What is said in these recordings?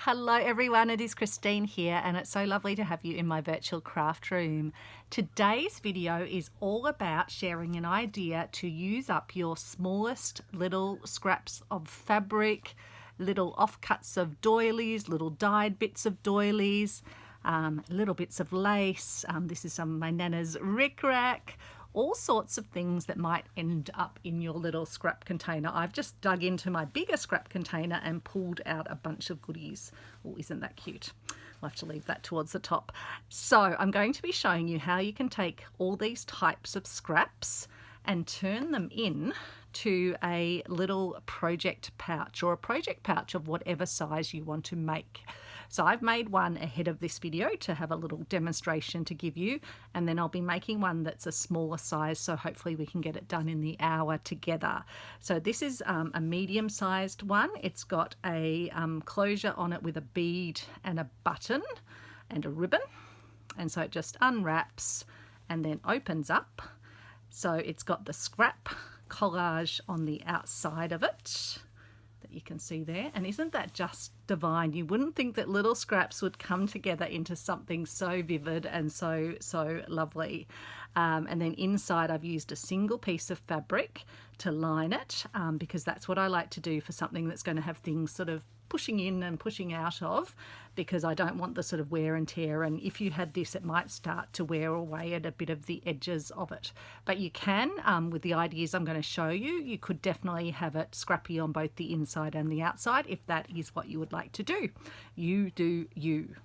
Hello everyone, it is Christine here and it's so lovely to have you in my virtual craft room. Today's video is all about sharing an idea to use up your smallest little scraps of fabric, little offcuts of doilies, little dyed bits of doilies, little bits of lace. This is some of my Nana's rickrack. All sorts of things that might end up in your little scrap container. I've just dug into my bigger scrap container and pulled out a bunch of goodies. Oh, isn't that cute? I'll have to leave that towards the top. So I'm going to be showing you how you can take all these types of scraps and turn them in to a little project pouch, or a project pouch of whatever size you want to make. So I've made one ahead of this video to have a little demonstration to give you, and then I'll be making one that's a smaller size, so hopefully we can get it done in the hour together. So this is a medium-sized one. It's got a closure on it with a bead and a button and a ribbon, and so it just unwraps and then opens up. So it's got the scrap collage on the outside of it that you can see there, and isn't that just divine? You wouldn't think that little scraps would come together into something so vivid and so lovely. And then inside I've used a single piece of fabric to line it, because that's what I like to do for something that's going to have things sort of pushing in and pushing out of, because I don't want the sort of wear and tear, and if you had this it might start to wear away at a bit of the edges of it. But you can, with the ideas I'm going to show you, you could definitely have it scrappy on both the inside and the outside if that is what you would like to do. You do you.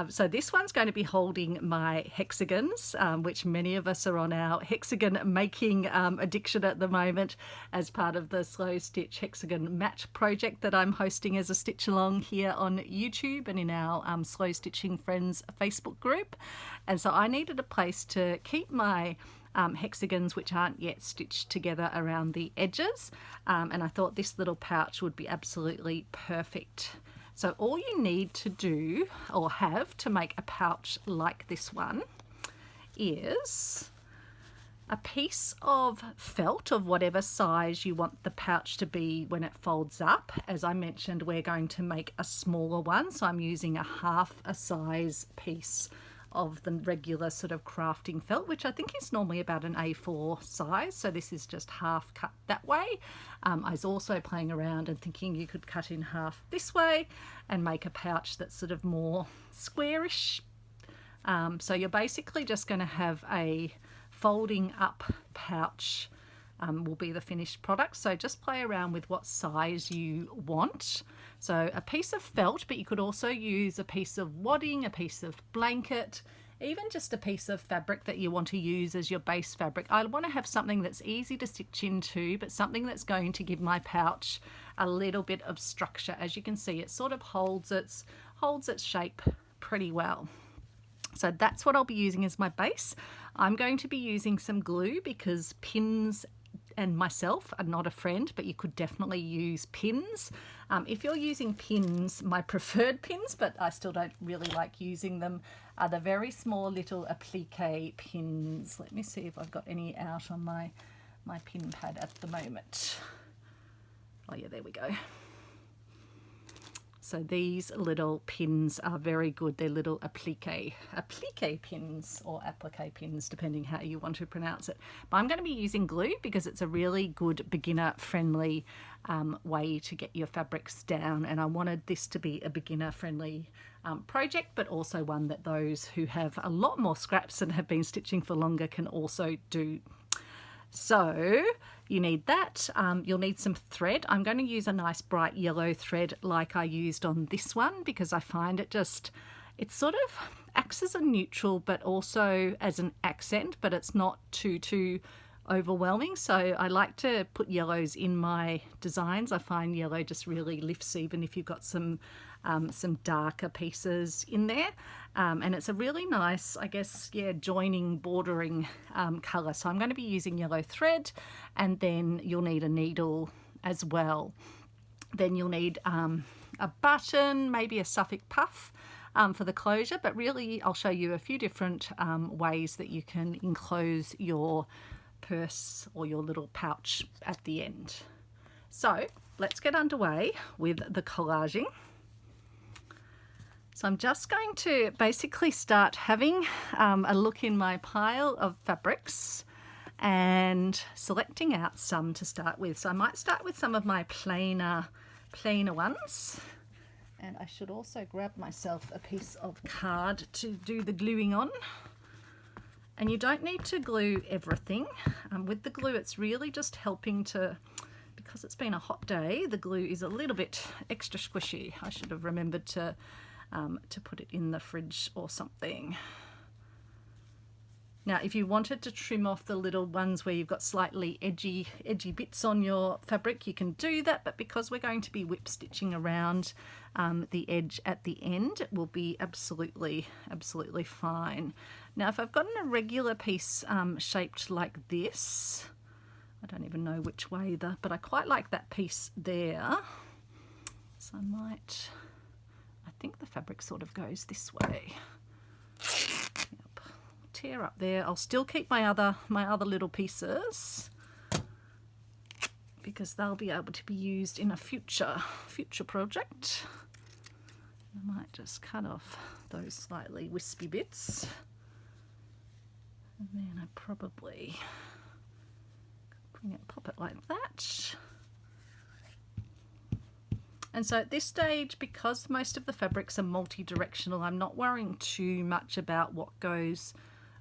So this one's going to be holding my hexagons, which many of us are on our hexagon making addiction at the moment as part of the Slow Stitch Hexagon Mat project that I'm hosting as a stitch along here on YouTube and in our Slow Stitching Friends Facebook group. And so I needed a place to keep my hexagons which aren't yet stitched together around the edges, and I thought this little pouch would be absolutely perfect. So all you need to do or have to make a pouch like this one is a piece of felt of whatever size you want the pouch to be when it folds up. As I mentioned, we're going to make a smaller one, so I'm using a half a size piece of the regular sort of crafting felt, which I think is normally about an A4 size, so this is just half cut that way. I was also playing around and thinking you could cut in half this way and make a pouch that's sort of more squarish. So you're basically just going to have a folding up pouch, will be the finished product. So just play around with what size you want. So a piece of felt, but you could also use a piece of wadding, a piece of blanket, even just a piece of fabric that you want to use as your base fabric. I want to have something that's easy to stitch into, but something that's going to give my pouch a little bit of structure. As you can see, it sort of holds its shape pretty well. So that's what I'll be using as my base. I'm going to be using some glue because pins and myself are not a friend, but you could definitely use pins. If you're using pins, my preferred pins, but I still don't really like using them, are the very small little applique pins. Let me see if I've got any out on my pin pad at the moment. Oh yeah, there we go. So these little pins are very good. They're little applique pins, or applique pins, depending how you want to pronounce it. But I'm going to be using glue because it's a really good beginner-friendly way to get your fabrics down. And I wanted this to be a beginner-friendly project, but also one that those who have a lot more scraps and have been stitching for longer can also do. So you need that. You'll need some thread. I'm going to use a nice bright yellow thread like I used on this one, because I find it sort of acts as a neutral but also as an accent, but it's not too overwhelming. So I like to put yellows in my designs. I find yellow just really lifts, even if you've got some darker pieces in there, and it's a really nice, I guess, yeah, joining, bordering colour. So I'm going to be using yellow thread, and then you'll need a needle as well. Then you'll need a button, maybe a Suffolk puff for the closure, but really I'll show you a few different ways that you can enclose your purse or your little pouch at the end. So let's get underway with the collaging. So I'm just going to basically start having a look in my pile of fabrics and selecting out some to start with. So I might start with some of my plainer ones. And I should also grab myself a piece of card to do the gluing on. And you don't need to glue everything. With the glue, it's really just helping to, because it's been a hot day, the glue is a little bit extra squishy. I should have remembered to put it in the fridge or something. Now, if you wanted to trim off the little ones where you've got slightly edgy bits on your fabric, you can do that, but because we're going to be whip stitching around the edge at the end, it will be absolutely fine. Now, if I've got an irregular piece shaped like this, I don't even know which way but I quite like that piece there. So I think the fabric sort of goes this way. Tear up there. I'll still keep my other little pieces because they'll be able to be used in a future project. I might just cut off those slightly wispy bits, and then I probably pop it like that. And so at this stage, because most of the fabrics are multi-directional, I'm not worrying too much about what goes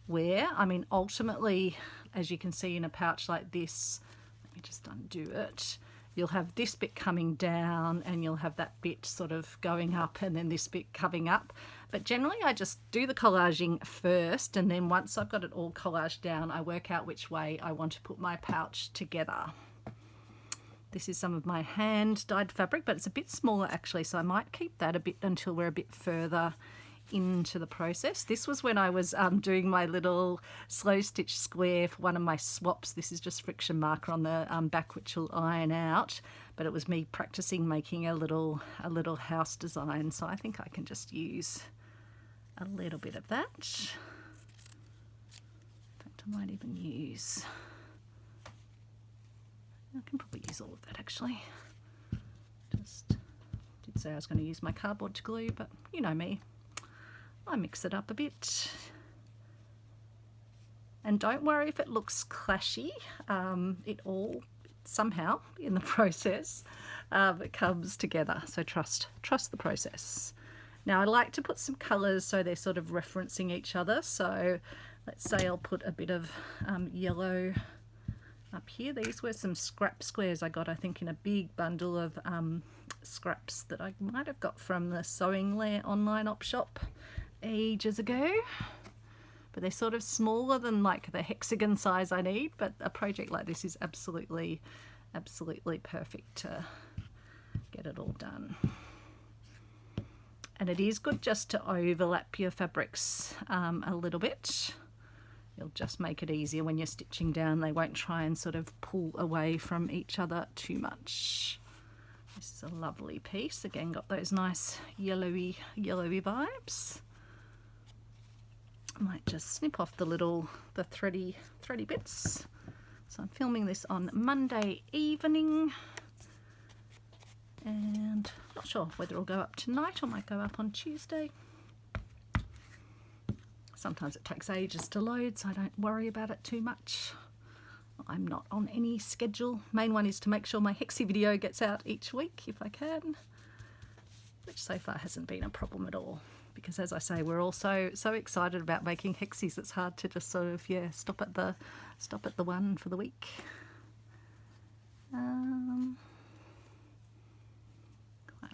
where. I mean, ultimately, as you can see in a pouch like this, let me just undo it, you'll have this bit coming down and you'll have that bit sort of going up and then this bit coming up. But generally I just do the collaging first, and then once I've got it all collaged down, I work out which way I want to put my pouch together. This is some of my hand dyed fabric, but it's a bit smaller actually, so I might keep that a bit until we're a bit further into the process. This was when I was doing my little slow stitch square for one of my swaps. This is just friction marker on the back, which will iron out, but it was me practicing making a little house design, so I think I can just use a little bit of that. In fact, I might even use, I can probably use all of that actually. Just did say I was going to use my cardboard to glue, but you know me, I mix it up a bit. And don't worry if it looks clashy. It all somehow in the process it comes together. So trust the process. Now I like to put some colours so they're sort of referencing each other. So let's say I'll put a bit of yellow up here. These were some scrap squares I got, I think, in a big bundle of scraps that I might have got from the Sewing Lair online op shop ages ago, but they're sort of smaller than like the hexagon size I need, but a project like this is absolutely perfect to get it all done. And it is good just to overlap your fabrics a little bit. It'll just make it easier when you're stitching down. They won't try and sort of pull away from each other too much. This is a lovely piece. Again, got those nice yellowy vibes. I might just snip off the thready bits. So I'm filming this on Monday evening, and not sure whether it'll go up tonight or might go up on Tuesday. Sometimes it takes ages to load, so I don't worry about it too much. I'm not on any schedule. Main one is to make sure my Hexie video gets out each week if I can, which so far hasn't been a problem at all. Because as I say, we're all so excited about making Hexies, it's hard to just sort of, yeah, stop at the one for the week. Quite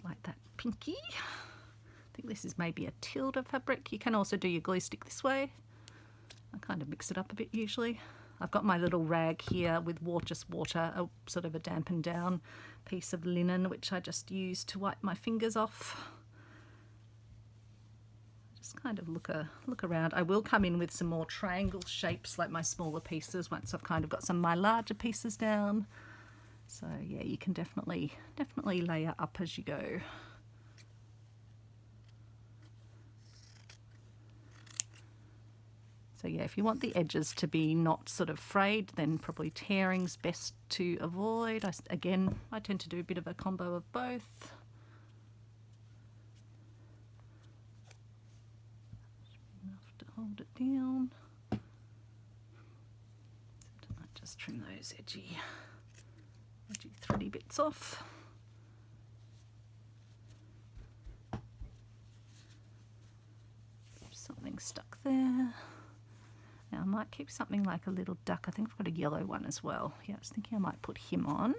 like that pinky. I think this is maybe a tilde fabric. You can also do your glue stick this way. I kind of mix it up a bit usually. I've got my little rag here with water, a sort of a dampened down piece of linen, which I just use to wipe my fingers off. Just kind of look around. I will come in with some more triangle shapes like my smaller pieces once I've kind of got some of my larger pieces down. So yeah, you can definitely layer up as you go. So yeah, if you want the edges to be not sort of frayed, then probably tearing's best to avoid. Again, I tend to do a bit of a combo of both. hold it down. I might just trim those edgy thready bits off. Something stuck there. Now I might keep something like a little duck. I think I've got a yellow one as well. Yeah, I was thinking I might put him on.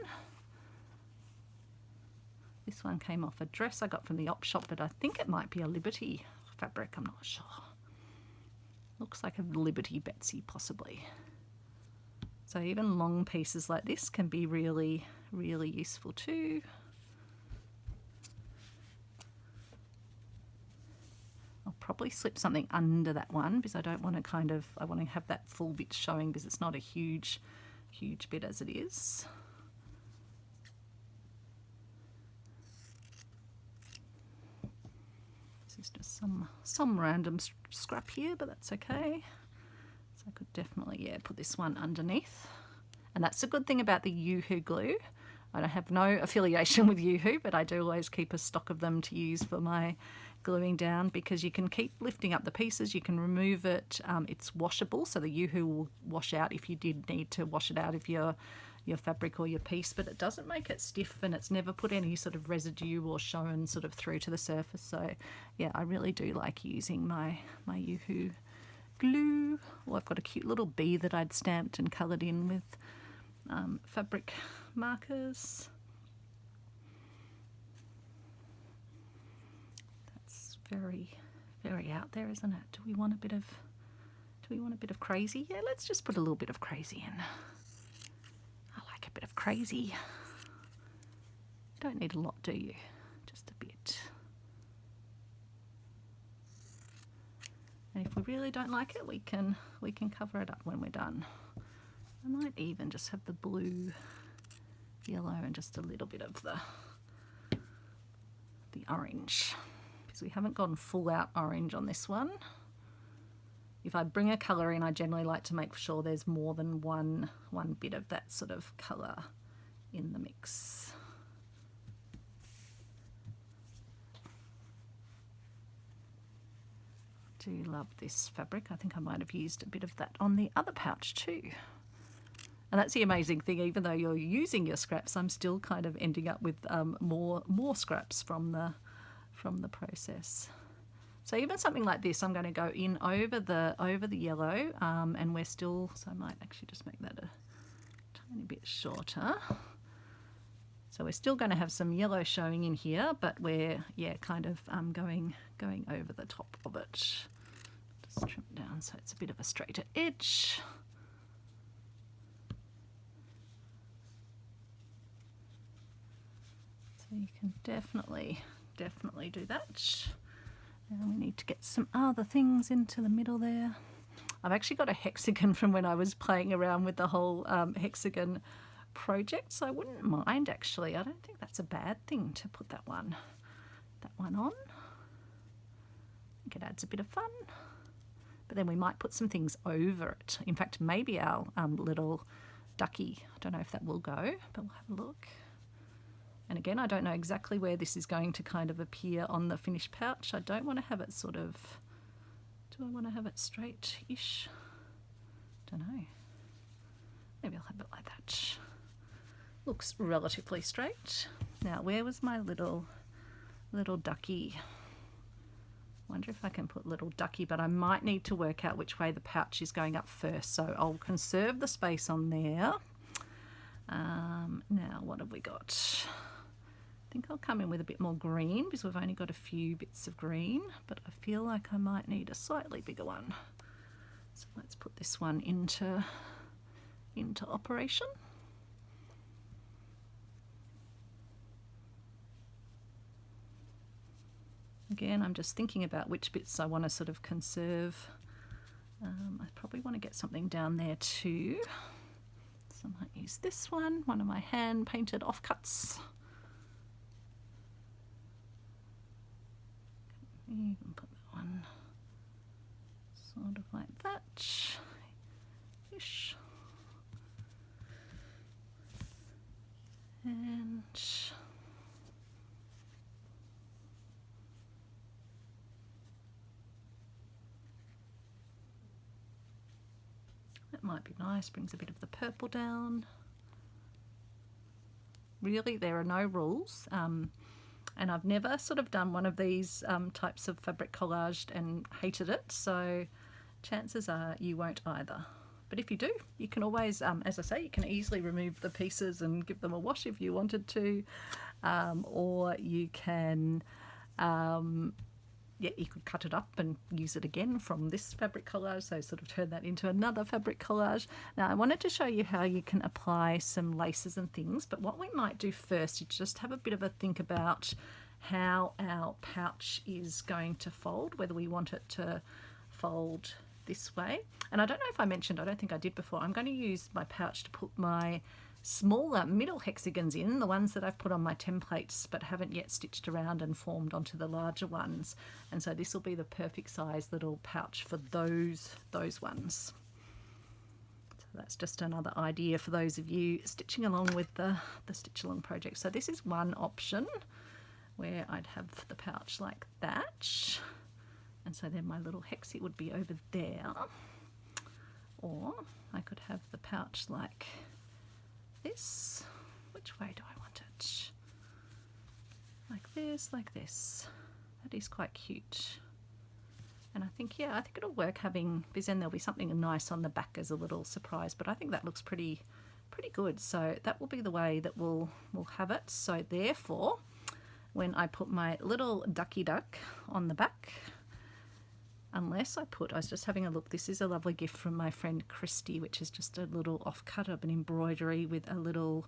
This one came off a dress I got from the op shop, but I think it might be a Liberty fabric. I'm not sure. Looks like a Liberty Betsy possibly. So even long pieces like this can be really, really useful too. I'll probably slip something under that one because I don't want to I want to have that full bit showing because it's not a huge bit as it is. This is just some random scrap here, but that's okay. So I could definitely, yeah, put this one underneath. And that's the good thing about the Yoo-Hoo glue. I don't have no affiliation with Yoo-Hoo, but I do always keep a stock of them to use for my gluing down because you can keep lifting up the pieces, you can remove it, it's washable, so the Yoo-Hoo will wash out if you did need to wash it out of your fabric or your piece, but it doesn't make it stiff and it's never put any sort of residue or shown sort of through to the surface. So yeah, I really do like using my Yoo-Hoo glue. Well, I've got a cute little bee that I'd stamped and coloured in with fabric markers. That's very, very out there, isn't it? Do we want a bit of crazy? Yeah, let's just put a little bit of crazy in. I like a bit of crazy. You don't need a lot, do you? Just a bit. And if we really don't like it, we can cover it up when we're done. I might even just have the blue, yellow, and just a little bit of the orange, because we haven't gone full out orange on this one. If I bring a colour in, I generally like to make sure there's more than one bit of that sort of colour in the mix. I do love this fabric. I think I might have used a bit of that on the other pouch too. And that's the amazing thing, even though you're using your scraps, I'm still kind of ending up with more scraps from the process. So even something like this, I'm going to go in over the yellow, and we're still, so I might actually just make that a tiny bit shorter. So we're still going to have some yellow showing in here, but we're, yeah, kind of going over the top of it. Just trim it down so it's a bit of a straighter edge. So you can definitely do that. And we need to get some other things into the middle there. I've actually got a hexagon from when I was playing around with the whole hexagon project, so I wouldn't mind actually. I don't think that's a bad thing to put that one on. I think it adds a bit of fun. But then we might put some things over it. In fact, maybe our little ducky, I don't know if that will go, but we'll have a look. And again, I don't know exactly where this is going to kind of appear on the finished pouch. I don't want to have it sort of, do I want to have it straight-ish? Don't know. Maybe I'll have it like that. Looks relatively straight. Now, where was my little ducky? Wonder if I can put little ducky, but I might need to work out which way the pouch is going up first. So I'll conserve the space on there. Now, what have we got? I think I'll come in with a bit more green because we've only got a few bits of green, but I feel like I might need a slightly bigger one. So let's put this one into operation. Again, I'm just thinking about which bits I want to sort of conserve. I probably want to get something down there too. So I might use this one of my hand painted offcuts. Even put that one sort of like that. Ish. And That might be nice, brings a bit of the purple down. Really, there are no rules. And I've never sort of done one of these types of fabric collage and hated it, so chances are you won't either. But if you do, you can always, as I say, you can easily remove the pieces and give them a wash if you wanted to, or you can, yeah, you could cut it up and use it again from this fabric collage, so sort of turn that into another fabric collage. Now I wanted to show you how you can apply some laces and things, but what we might do first is just have a bit of a think about how our pouch is going to fold, whether we want it to fold this way. And I don't know if I mentioned, I don't think I did before, I'm going to use my pouch to put my smaller middle hexagons in, the ones that I've put on my templates but haven't yet stitched around and formed onto the larger ones. And so this will be the perfect size little pouch for those ones. So that's just another idea for those of you stitching along with the Stitch Along project. So this is one option where I'd have the pouch like that. And so then my little hexie would be over there. Or I could have the pouch like this. Which way do I want it? Like this, like this. That is quite cute. And I think, yeah, I think it'll work having, because then there'll be something nice on the back as a little surprise, but I think that looks pretty good. So that will be the way that we'll have it. So therefore, when I put my little ducky duck on the back, unless I was just having a look, this is a lovely gift from my friend Kristy, which is just a little offcut of an embroidery with a little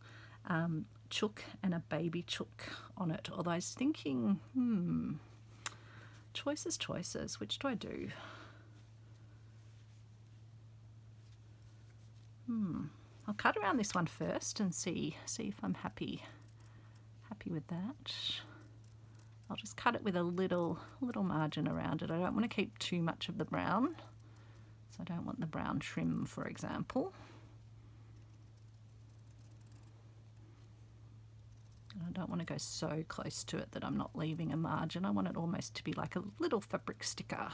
chook and a baby chook on it. Although I was thinking, choices, which do I do? I'll cut around this one first and see if I'm happy with that. I'll just cut it with a little margin around it. I don't want to keep too much of the brown, so I don't want the brown trim, for example. And I don't want to go so close to it that I'm not leaving a margin. I want it almost to be like a little fabric sticker.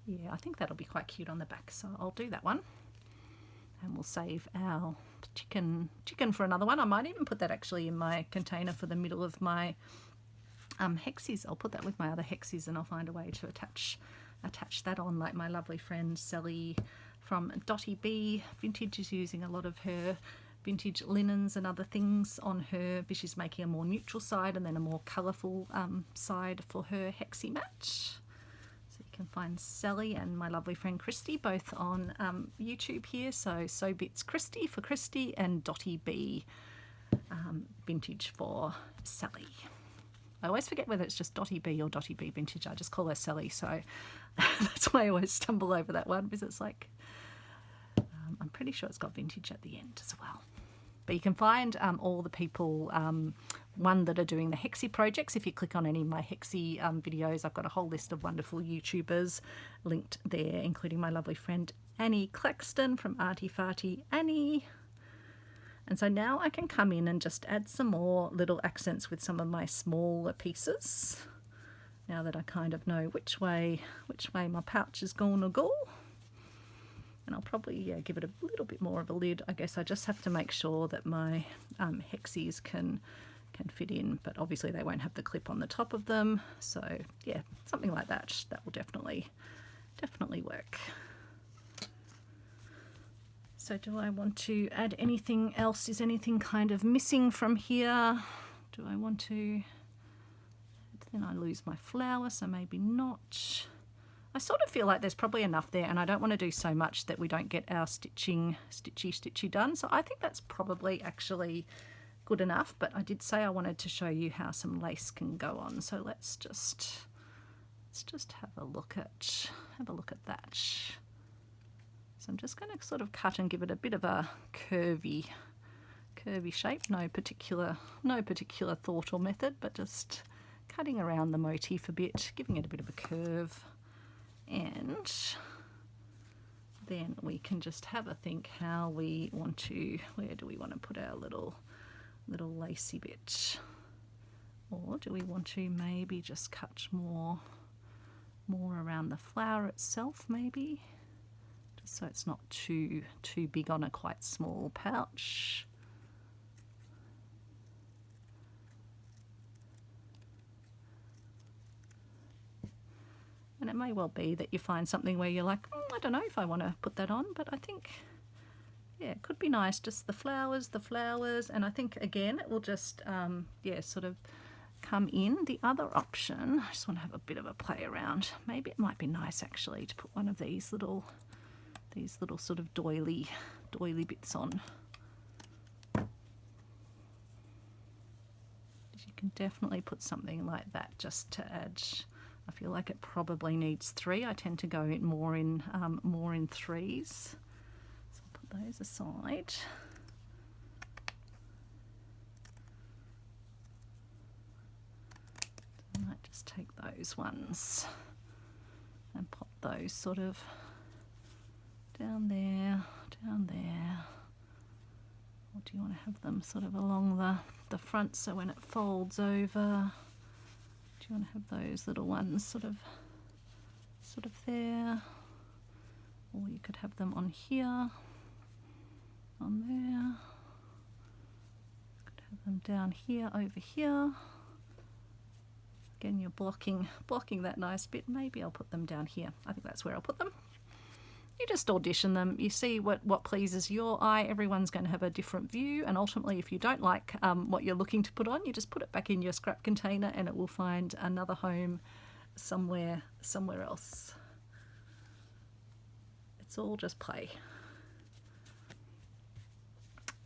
Yeah, I think that'll be quite cute on the back, so I'll do that one. And we'll save our chicken for another one. I might even put that actually in my container for the middle of my hexies. I'll put that with my other hexies and I'll find a way to attach that on, like my lovely friend Sally from Dotty B Vintage is using a lot of her vintage linens and other things on her, but she's making a more neutral side and then a more colourful side for her hexie mat. Can find Sally and my lovely friend Kristy both on YouTube here. So Bits Kristy for Kristy and Dotty B Vintage for Sally. I always forget whether it's just Dotty B or Dotty B Vintage. I just call her Sally, so that's why I always stumble over that one, because it's like I'm pretty sure it's got vintage at the end as well. But you can find all the people, one that are doing the Hexie projects. If you click on any of my Hexie videos, I've got a whole list of wonderful YouTubers linked there, including my lovely friend Annie Claxton from Arty Farty Annie. And so now I can come in and just add some more little accents with some of my smaller pieces, now that I kind of know which way my pouch is going to go. And I'll probably give it a little bit more of a lid. I guess I just have to make sure that my hexies can fit in, but obviously they won't have the clip on the top of them. So yeah, something like that. That will definitely work. So do I want to add anything else? Is anything kind of missing from here? Do I want to? Then I lose my flower, so maybe not. I sort of feel like there's probably enough there, and I don't want to do so much that we don't get our stitchy done. So I think that's probably actually good enough, but I did say I wanted to show you how some lace can go on. So let's just have a look at that. So I'm just going to sort of cut and give it a bit of a curvy shape. No particular thought or method, but just cutting around the motif a bit, giving it a bit of a curve. And then we can just have a think how we want to, where do we want to put our little little lacy bit. Or do we want to maybe just cut more around the flower itself, maybe? Just so it's not too big on a quite small pouch. And it may well be that you find something where you're like, I don't know if I want to put that on, but I think, yeah, it could be nice, just the flowers, and I think, again, it will just, yeah, sort of come in. The other option, I just want to have a bit of a play around. Maybe it might be nice, actually, to put one of these little sort of doily bits on. You can definitely put something like that just to add. I feel like it probably needs 3. I tend to go more in threes. So I'll put those aside. I might just take those ones and pop those sort of down there. Or do you want to have them sort of along the front, so when it folds over, do you want to have those little ones sort of there? Or you could have them on here, on there. You could have them down here, over here. Again, you're blocking that nice bit. Maybe I'll put them down here. I think that's where I'll put them. You just audition them. You see what pleases your eye. Everyone's going to have a different view, and ultimately, if you don't like what you're looking to put on, you just put it back in your scrap container and it will find another home somewhere else. It's all just play.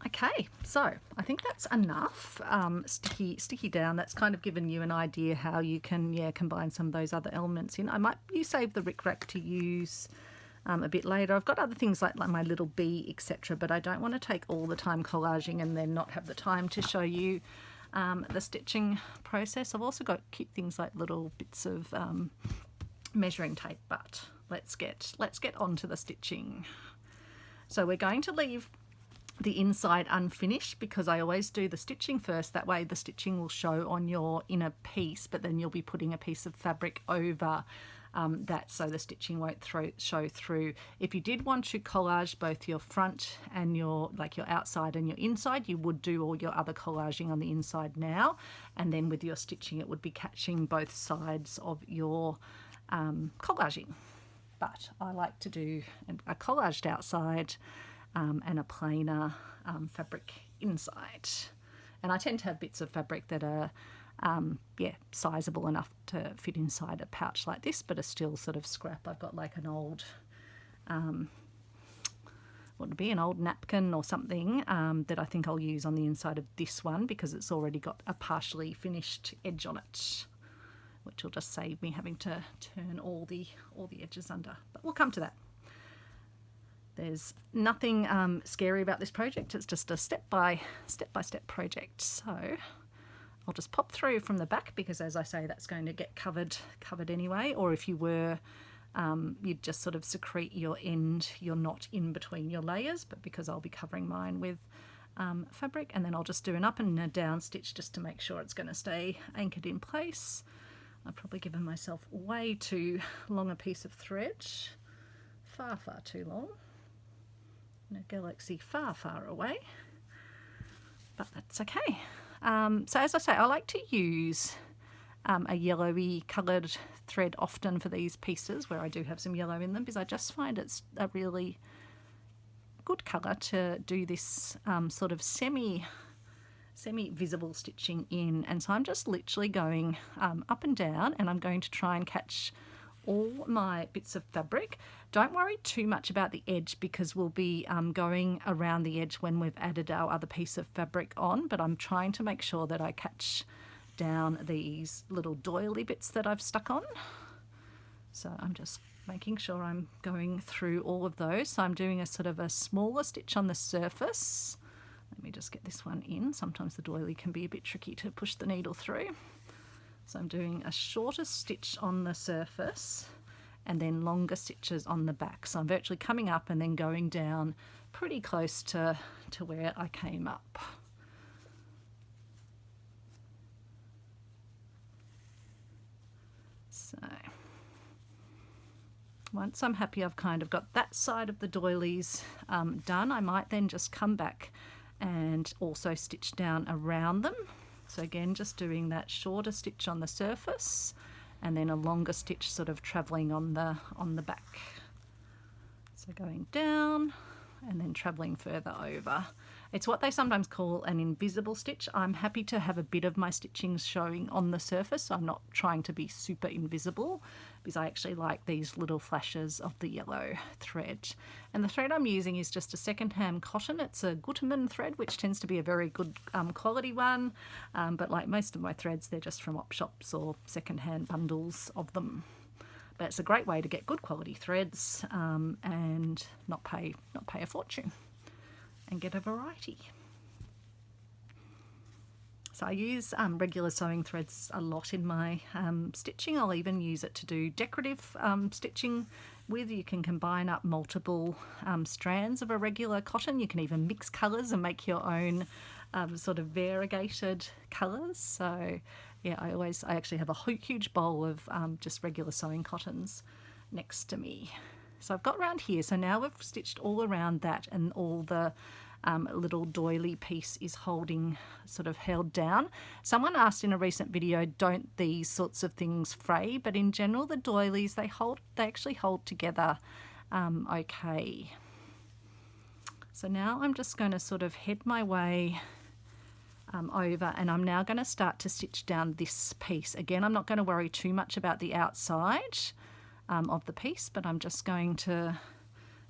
Okay, so I think that's enough sticky down. That's kind of given you an idea how you can combine some of those other elements in. You save the rickrack to use a bit later. I've got other things like my little bee, etc., but I don't want to take all the time collaging and then not have the time to show you the stitching process. I've also got cute things like little bits of measuring tape, but let's get on to the stitching. So we're going to leave the inside unfinished because I always do the stitching first. That way the stitching will show on your inner piece, but then you'll be putting a piece of fabric over that, so the stitching won't show through. If you did want to collage both your front and your outside and your inside, you would do all your other collaging on the inside now, and then with your stitching it would be catching both sides of your collaging. But I like to do a collaged outside and a plainer fabric inside, and I tend to have bits of fabric that are sizable enough to fit inside a pouch like this, but are still sort of scrap. I've got like an old what would it be, an old napkin or something that I think I'll use on the inside of this one because it's already got a partially finished edge on it, which will just save me having to turn all the edges under, but we'll come to that. There's nothing scary about this project. It's just a step-by-step project. So I'll just pop through from the back because, as I say, that's going to get covered anyway. Or if you were, you'd just sort of secrete your knot in between your layers. But because I'll be covering mine with fabric, and then I'll just do an up and a down stitch just to make sure it's going to stay anchored in place. I've probably given myself way too long a piece of thread. Far too long. In a galaxy far away. But that's okay. So as I say, I like to use a yellowy coloured thread often for these pieces where I do have some yellow in them, because I just find it's a really good colour to do this sort of semi-visible stitching in. And so I'm just literally going up and down, and I'm going to try and catch all my bits of fabric. Don't worry too much about the edge because we'll be going around the edge when we've added our other piece of fabric on, but I'm trying to make sure that I catch down these little doily bits that I've stuck on. So I'm just making sure I'm going through all of those. So I'm doing a sort of a smaller stitch on the surface. Let me just get this one in. Sometimes the doily can be a bit tricky to push the needle through. So I'm doing a shorter stitch on the surface and then longer stitches on the back. So I'm virtually coming up and then going down pretty close to where I came up. So once I'm happy I've kind of got that side of the doilies done, I might then just come back and also stitch down around them. So again, just doing that shorter stitch on the surface and then a longer stitch sort of traveling on the back. So going down and then traveling further over. It's what they sometimes call an invisible stitch. I'm happy to have a bit of my stitching showing on the surface. So I'm not trying to be super invisible because I actually like these little flashes of the yellow thread. And the thread I'm using is just a second-hand cotton. It's a Gutermann thread, which tends to be a very good quality one. But like most of my threads, they're just from op shops or second-hand bundles of them. But it's a great way to get good quality threads and not pay a fortune and get a variety. So I use regular sewing threads a lot in my stitching. I'll even use it to do decorative stitching with. You can combine up multiple strands of a regular cotton. You can even mix colours and make your own sort of variegated colours. So yeah, I actually have a huge bowl of just regular sewing cottons next to me. So I've got around here. So now we've stitched all around that and all the little doily piece is sort of held down. Someone asked in a recent video, don't these sorts of things fray? But in general, the doilies, they actually hold together okay. So now I'm just going to sort of head my way over, and I'm now going to start to stitch down this piece. Again, I'm not going to worry too much about the outside of the piece, but I'm just going to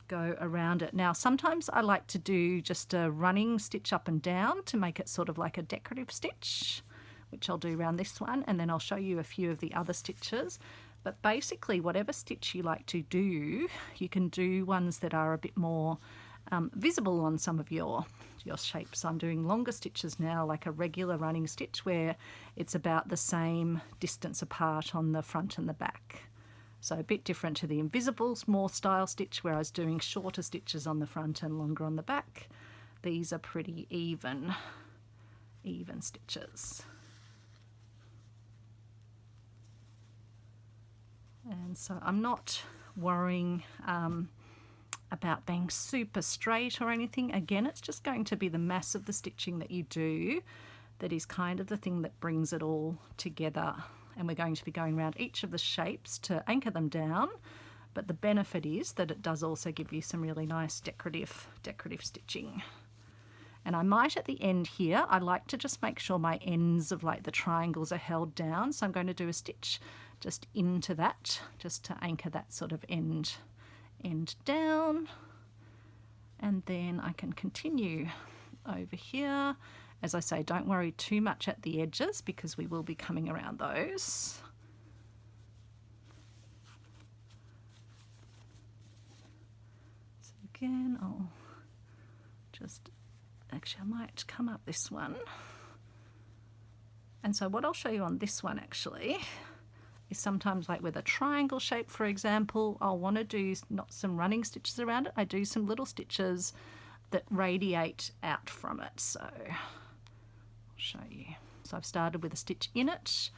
go around it. Now, sometimes I like to do just a running stitch up and down to make it sort of like a decorative stitch, which I'll do around this one, and then I'll show you a few of the other stitches. But basically, whatever stitch you like to do, you can do ones that are a bit more visible on some of your shapes. I'm doing longer stitches now, like a regular running stitch where it's about the same distance apart on the front and the back. So a bit different to the invisibles, more style stitch where I was doing shorter stitches on the front and longer on the back. These are pretty even stitches. And so I'm not worrying about being super straight or anything. Again, it's just going to be the mass of the stitching that you do that is kind of the thing that brings it all together. And we're going to be going around each of the shapes to anchor them down, but the benefit is that it does also give you some really nice decorative stitching. And I might at the end here, I like to just make sure my ends of like the triangles are held down, so I'm going to do a stitch just into that, just to anchor that sort of end down, and then I can continue over here. As I say, don't worry too much at the edges because we will be coming around those. So again, I'll just, actually I might come up this one. And so what I'll show you on this one actually is sometimes like with a triangle shape, for example, I'll want to do not some running stitches around it. I do some little stitches that radiate out from it. So show you. So I've started with a stitch in it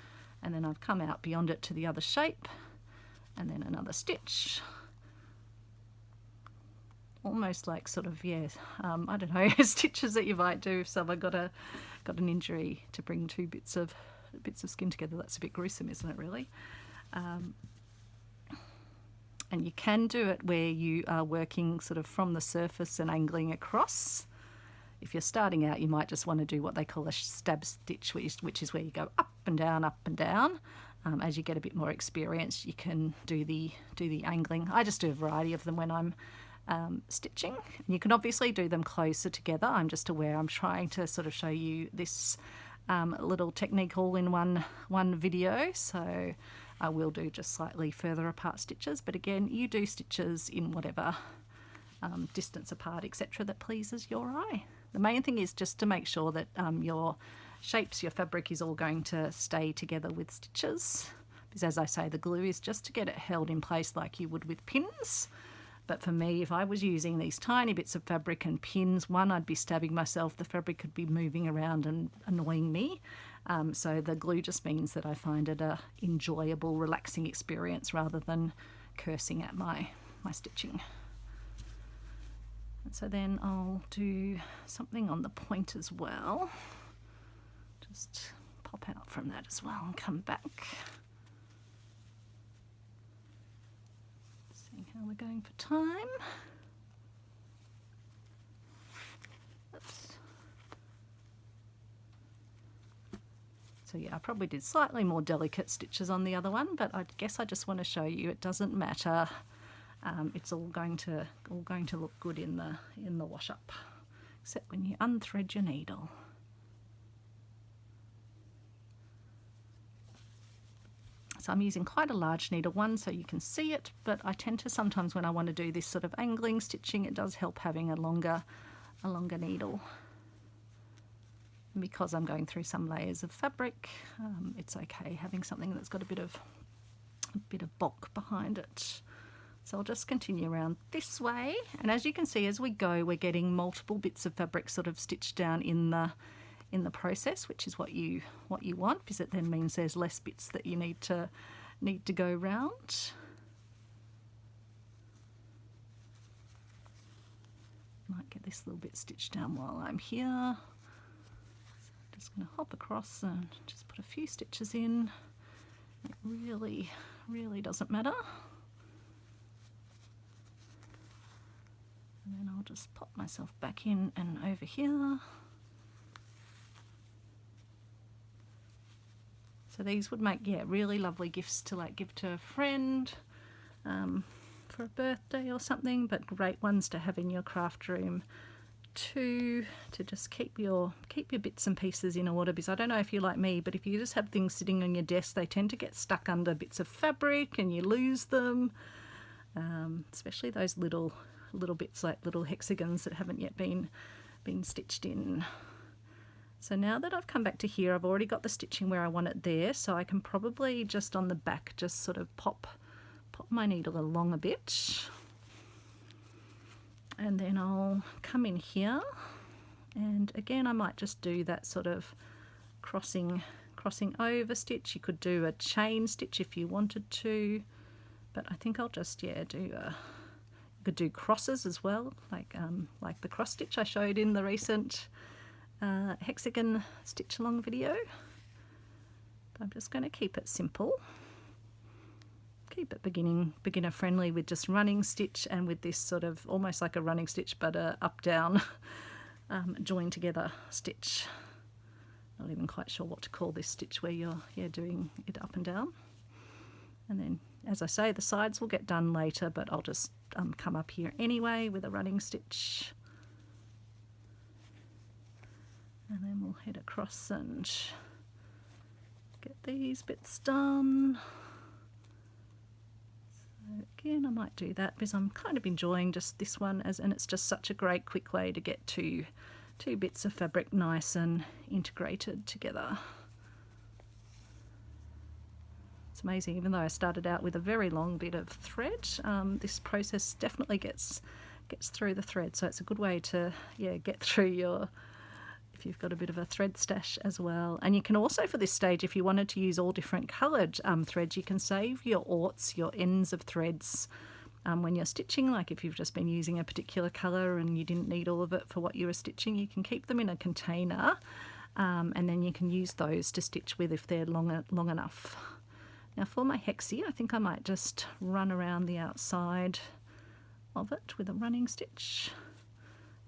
and then I've come out beyond it to the other shape and then another stitch, almost like sort of I don't know, stitches that you might do if someone got an injury, to bring two bits of skin together. That's a bit gruesome, isn't it, really? And you can do it where you are working sort of from the surface and angling across. If you're starting out, you might just want to do what they call a stab stitch, which is where you go up and down, up and down. As you get a bit more experience, you can do the angling. I just do a variety of them when I'm stitching. You can obviously do them closer together. I'm just aware I'm trying to sort of show you this little technique all in one video, so I will do just slightly further apart stitches. But again, you do stitches in whatever distance apart, etc., that pleases your eye. The main thing is just to make sure that your shapes, your fabric is all going to stay together with stitches, because as I say, the glue is just to get it held in place like you would with pins. But for me, if I was using these tiny bits of fabric and pins, one, I'd be stabbing myself, the fabric could be moving around and annoying me. So the glue just means that I find it a enjoyable, relaxing experience rather than cursing at my stitching. And so then I'll do something on the point as well. Just pop out from that as well and come back. Seeing how we're going for time. Oops. So yeah, I probably did slightly more delicate stitches on the other one, but I guess I just want to show you it doesn't matter. It's all going to look good in the wash up, except when you unthread your needle. So I'm using quite a large needle one so you can see it, but I tend to sometimes when I want to do this sort of angling stitching, it does help having a longer needle. And because I'm going through some layers of fabric, it's okay having something that's got a bit of bulk behind it. So I'll just continue around this way, and as you can see as we go, we're getting multiple bits of fabric sort of stitched down in the process, which is what you want, because it then means there's less bits that you need to go round. Might get this little bit stitched down while I'm here. So I'm just going to hop across and just put a few stitches in. It really doesn't matter. And then I'll just pop myself back in and over here. So these would make, yeah, really lovely gifts to like give to a friend for a birthday or something, but great ones to have in your craft room too, to just keep your bits and pieces in order, because I don't know if you're like me, but if you just have things sitting on your desk, they tend to get stuck under bits of fabric and you lose them, especially those little bits like little hexagons that haven't yet been stitched in. So now that I've come back to here, I've already got the stitching where I want it there, so I can probably just on the back just sort of pop my needle along a bit, and then I'll come in here, and again I might just do that sort of crossing over stitch. You could do a chain stitch if you wanted to, but I think I'll just you could do crosses as well, like the cross stitch I showed in the recent hexagon stitch along video. But I'm just going to keep it simple, keep it beginner friendly with just running stitch and with this sort of almost like a running stitch but a up down join together stitch. Not even quite sure what to call this stitch where you're doing it up and down. And then, as I say, the sides will get done later, but I'll just come up here anyway with a running stitch. And then we'll head across and get these bits done. So again, I might do that because I'm kind of enjoying just this one, and it's just such a great quick way to get two bits of fabric nice and integrated together. It's amazing, even though I started out with a very long bit of thread, this process definitely gets through the thread, so it's a good way to get through your, if you've got a bit of a thread stash as well. And you can also, for this stage, if you wanted to use all different coloured threads, you can save your aughts, your ends of threads, when you're stitching. Like if you've just been using a particular colour and you didn't need all of it for what you were stitching, you can keep them in a container, and then you can use those to stitch with if they're long enough. Now for my hexie, I think I might just run around the outside of it with a running stitch,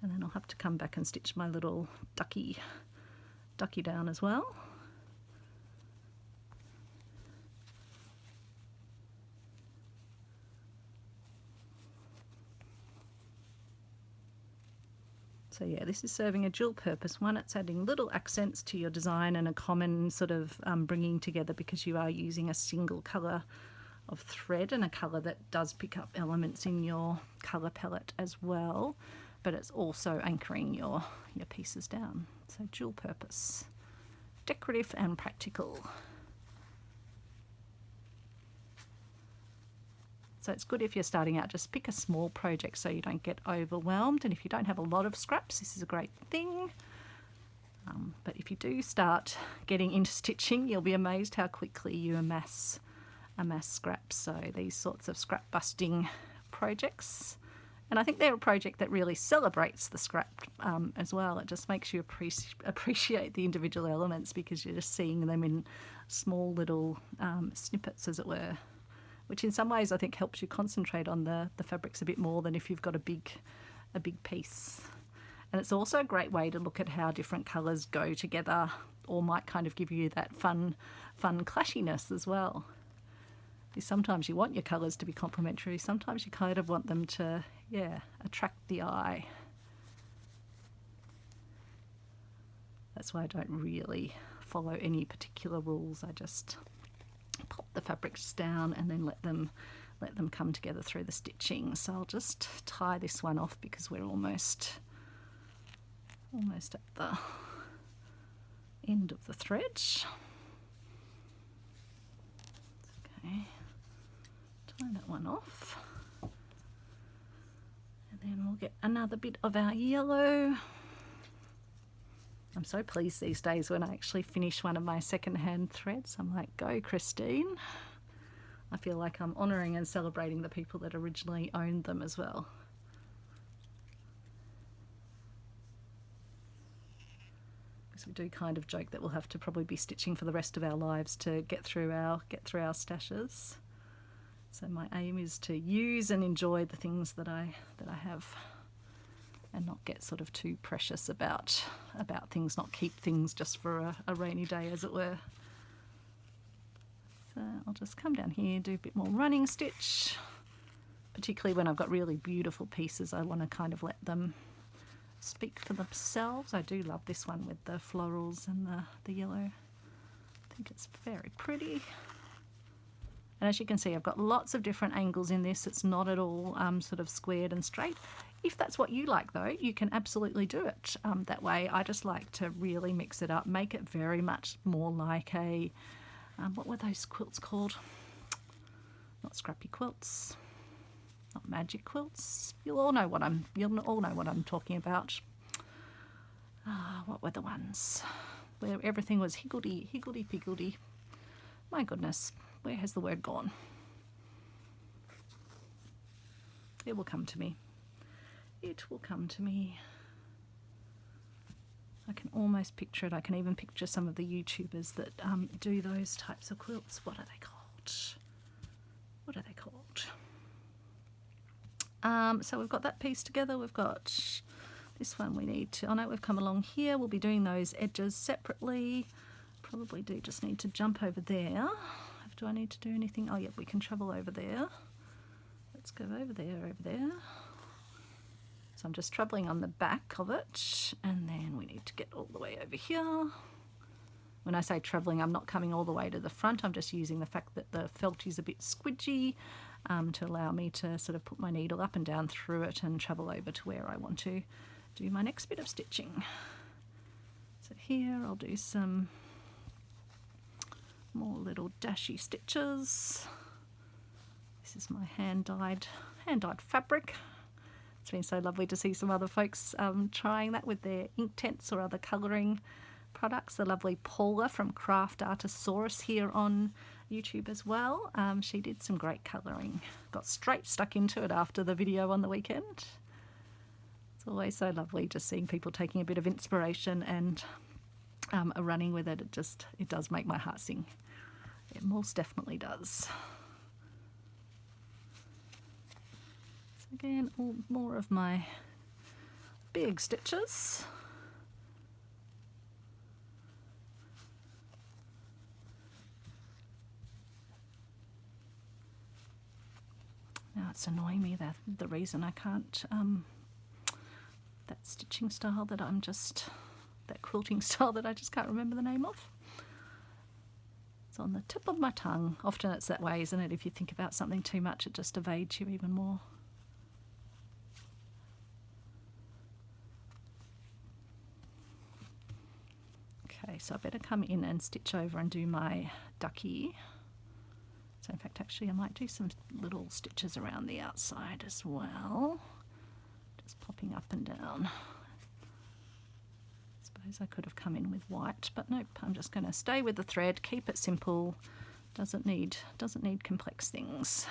and then I'll have to come back and stitch my little ducky down as well. So yeah, this is serving a dual purpose. One, it's adding little accents to your design and a common sort of bringing together, because you are using a single colour of thread and a colour that does pick up elements in your colour palette as well, but it's also anchoring your pieces down. So dual purpose, decorative and practical. So it's good if you're starting out, just pick a small project so you don't get overwhelmed. And if you don't have a lot of scraps, this is a great thing. But if you do start getting into stitching, you'll be amazed how quickly you amass scraps. So these sorts of scrap busting projects, and I think they're a project that really celebrates the scrap as well. It just makes you appreciate the individual elements because you're just seeing them in small little snippets, as it were, which in some ways I think helps you concentrate on the fabrics a bit more than if you've got a big piece. And it's also a great way to look at how different colours go together, or might kind of give you that fun clashiness as well. Sometimes you want your colours to be complementary, sometimes you kind of want them to, attract the eye. That's why I don't really follow any particular rules. I just pop the fabrics down and then let them come together through the stitching. So I'll just tie this one off because we're almost at the end of the thread. Okay, tie that one off, and then we'll get another bit of our yellow. I'm so pleased these days when I actually finish one of my second-hand threads. I'm like, go Christine. I feel like I'm honouring and celebrating the people that originally owned them as well. Because we do kind of joke that we'll have to probably be stitching for the rest of our lives to get through our stashes. So my aim is to use and enjoy the things that I have, and not get sort of too precious about things, not keep things just for a rainy day, as it were. So I'll just come down here, do a bit more running stitch, particularly when I've got really beautiful pieces. I want to kind of let them speak for themselves. I do love this one with the florals and the yellow. I think it's very pretty. And as you can see, I've got lots of different angles in this. It's not at all sort of squared and straight. If that's what you like though, you can absolutely do it that way. I just like to really mix it up, make it very much more like a, what were those quilts called? Not scrappy quilts, not magic quilts. You'll all know what I'm talking about. What were the ones where everything was higgledy-piggledy? My goodness, where has the word gone? It will come to me. It will come to me. I can almost picture it. I can even picture some of the YouTubers that do those types of quilts. What are they called? What are they called? So we've got that piece together. We've got this one we need to, I know we've come along here. We'll be doing those edges separately. Probably do just need to jump over there. Do I need to do anything? Oh, yep, we can travel over there. Let's go over there. So I'm just travelling on the back of it, and then we need to get all the way over here. When I say travelling, I'm not coming all the way to the front. I'm just using the fact that the felt is a bit squidgy to allow me to sort of put my needle up and down through it and travel over to where I want to do my next bit of stitching. So here I'll do some more little dashy stitches. This is my hand-dyed fabric. It's been so lovely to see some other folks trying that with their Inktense or other colouring products. The lovely Paula from Craft Artisaurus here on YouTube as well. She did some great colouring. Got straight stuck into it after the video on the weekend. It's always so lovely just seeing people taking a bit of inspiration and running with it. It does make my heart sing. It most definitely does. So again, more of my big stitches. Now it's annoying me that the reason I can't, that stitching style that that quilting style that I just can't remember the name of. It's on the tip of my tongue. Often it's that way, isn't it? If you think about something too much, it just evades you even more. Okay, so I better come in and stitch over and do my ducky. So in fact, actually I might do some little stitches around the outside as well. Just popping up and down. I Suppose I could have come in with white, but nope, I'm just going to stay with the thread, keep it simple. Doesn't need complex things.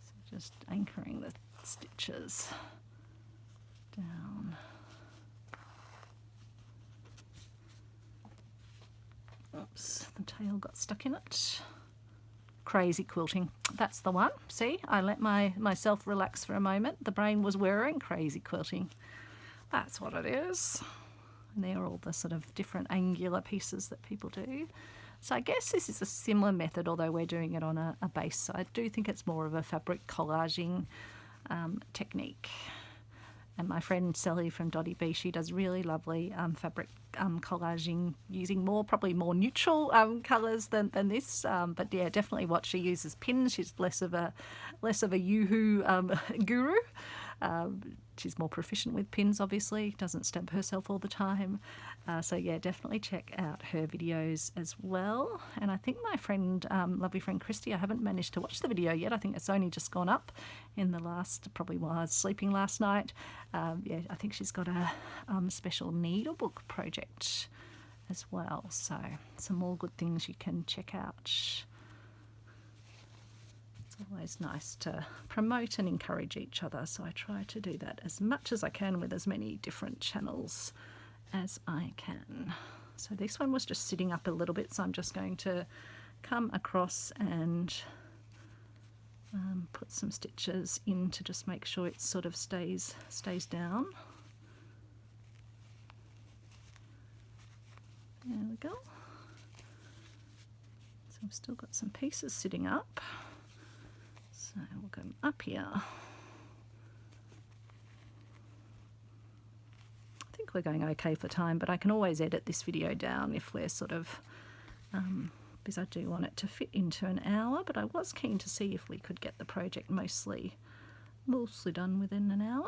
So just anchoring the stitches down. Oops, the tail got stuck in it. Crazy quilting, that's the one. See, I let myself relax for a moment. The brain was whirring. Crazy quilting, that's what it is. And they're all the sort of different angular pieces that people do. So I guess this is a similar method, although we're doing it on a base. So I do think it's more of a fabric collaging technique. And my friend Sally from Dotty B, she does really lovely fabric collaging using probably more neutral colours than this. But yeah, definitely what she uses pins. She's less of a yoo-hoo guru. She's more proficient with pins, obviously, doesn't stamp herself all the time. So yeah, definitely check out her videos as well. And I think my friend, lovely friend Kristy, I haven't managed to watch the video yet. I think it's only just gone up in the last, probably while I was sleeping last night. Yeah, I think she's got a special needlebook project as well. So some more good things you can check out. Always nice to promote and encourage each other, so I try to do that as much as I can with as many different channels as I can. So this one was just sitting up a little bit, so I'm just going to come across and put some stitches in to just make sure it sort of stays down. There we go. So I've still got some pieces sitting up. So we'll go up here. I think we're going okay for time, but I can always edit this video down if we're sort of, because I do want it to fit into an hour, but I was keen to see if we could get the project mostly done within an hour.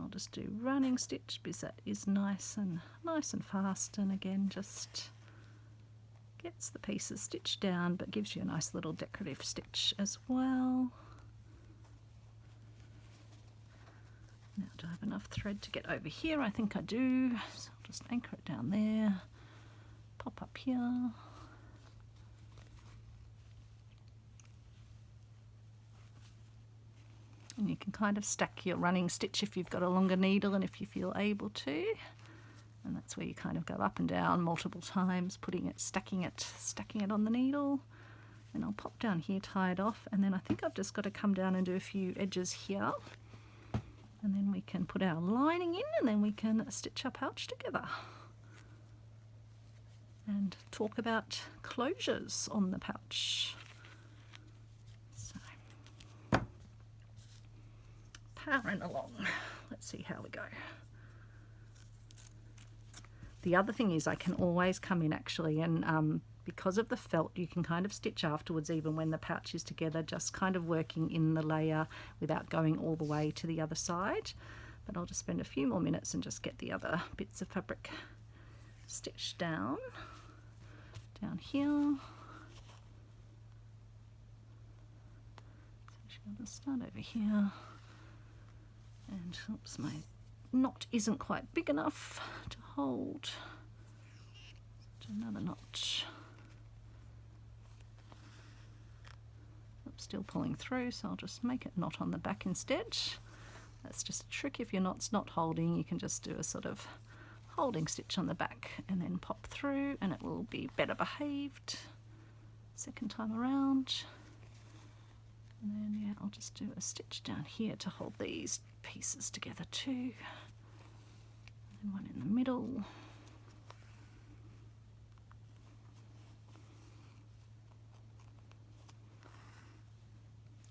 I'll just do running stitch because that is nice and fast, and again just gets the pieces stitched down but gives you a nice little decorative stitch as well. Now, do I have enough thread to get over here? I think I do, so I'll just anchor it down there, pop up here. And you can kind of stack your running stitch if you've got a longer needle and if you feel able to. And that's where you kind of go up and down multiple times, stacking it on the needle. And I'll pop down here, tie it off, and then I think I've just got to come down and do a few edges here. And then we can put our lining in, and then we can stitch our pouch together. And talk about closures on the pouch. Powering along. Let's see how we go. The other thing is I can always come in actually and because of the felt you can kind of stitch afterwards even when the pouch is together, just kind of working in the layer without going all the way to the other side. But I'll just spend a few more minutes and just get the other bits of fabric stitched down here. So I'll just start over here. And oops, my knot isn't quite big enough to hold. Do another knot. I'm still pulling through, so I'll just make a knot on the back instead. That's just a trick. If your knot's not holding, you can just do a sort of holding stitch on the back and then pop through, and it will be better behaved second time around. And then yeah, I'll just do a stitch down here to hold these pieces together too. And then one in the middle.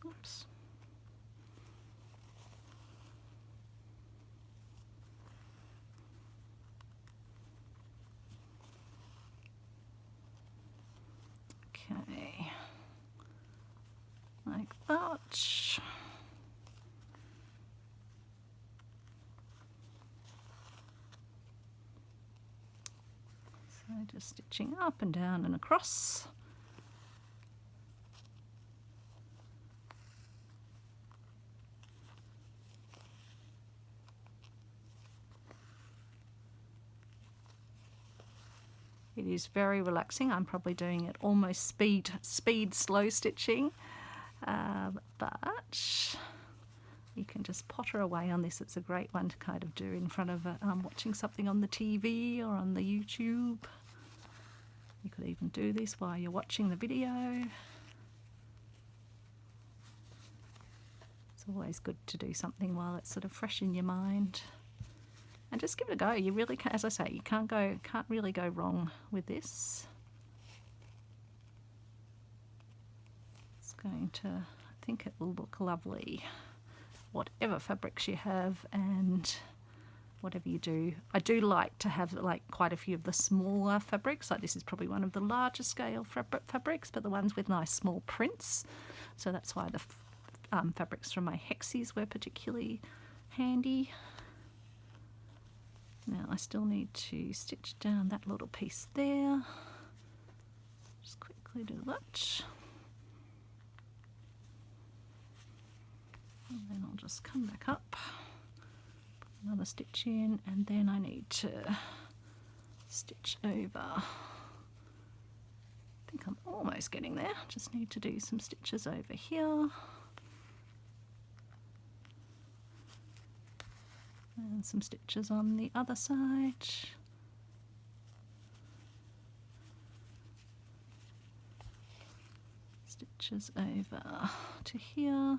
Oops. like that. So just stitching up and down and across. It is very relaxing. I'm probably doing it almost speed slow stitching, but you can just potter away on this. It's a great one to kind of do in front of watching something on the TV or on the YouTube. You could even do this while you're watching the video. It's always good to do something while it's sort of fresh in your mind. And just give it a go. You really can, as I say, you can't really go wrong with this. It's going to, I think it will look lovely, whatever fabrics you have and whatever you do. I do like to have like quite a few of the smaller fabrics. Like this is probably one of the larger scale fabrics, but the ones with nice small prints. So that's why the fabrics from my hexies were particularly handy. Now I still need to stitch down that little piece there. Just quickly do that. And then I'll just come back up, put another stitch in, and then I need to stitch over. I think I'm almost getting there. Just need to do some stitches over here. And some stitches on the other side. Stitches over to here.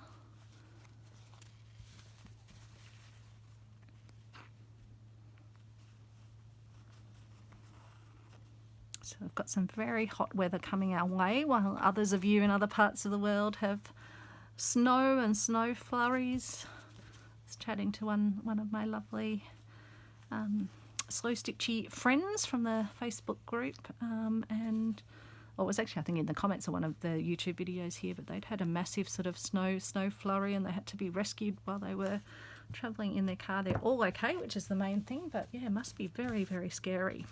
So we've got some very hot weather coming our way, while others of you in other parts of the world have snow and snow flurries. Chatting to one of my lovely slow stitchy friends from the Facebook group, and well, it was actually I think in the comments of one of the YouTube videos here, but they'd had a massive sort of snow flurry and they had to be rescued while they were travelling in their car. They're all okay, which is the main thing, but yeah, it must be very, very scary.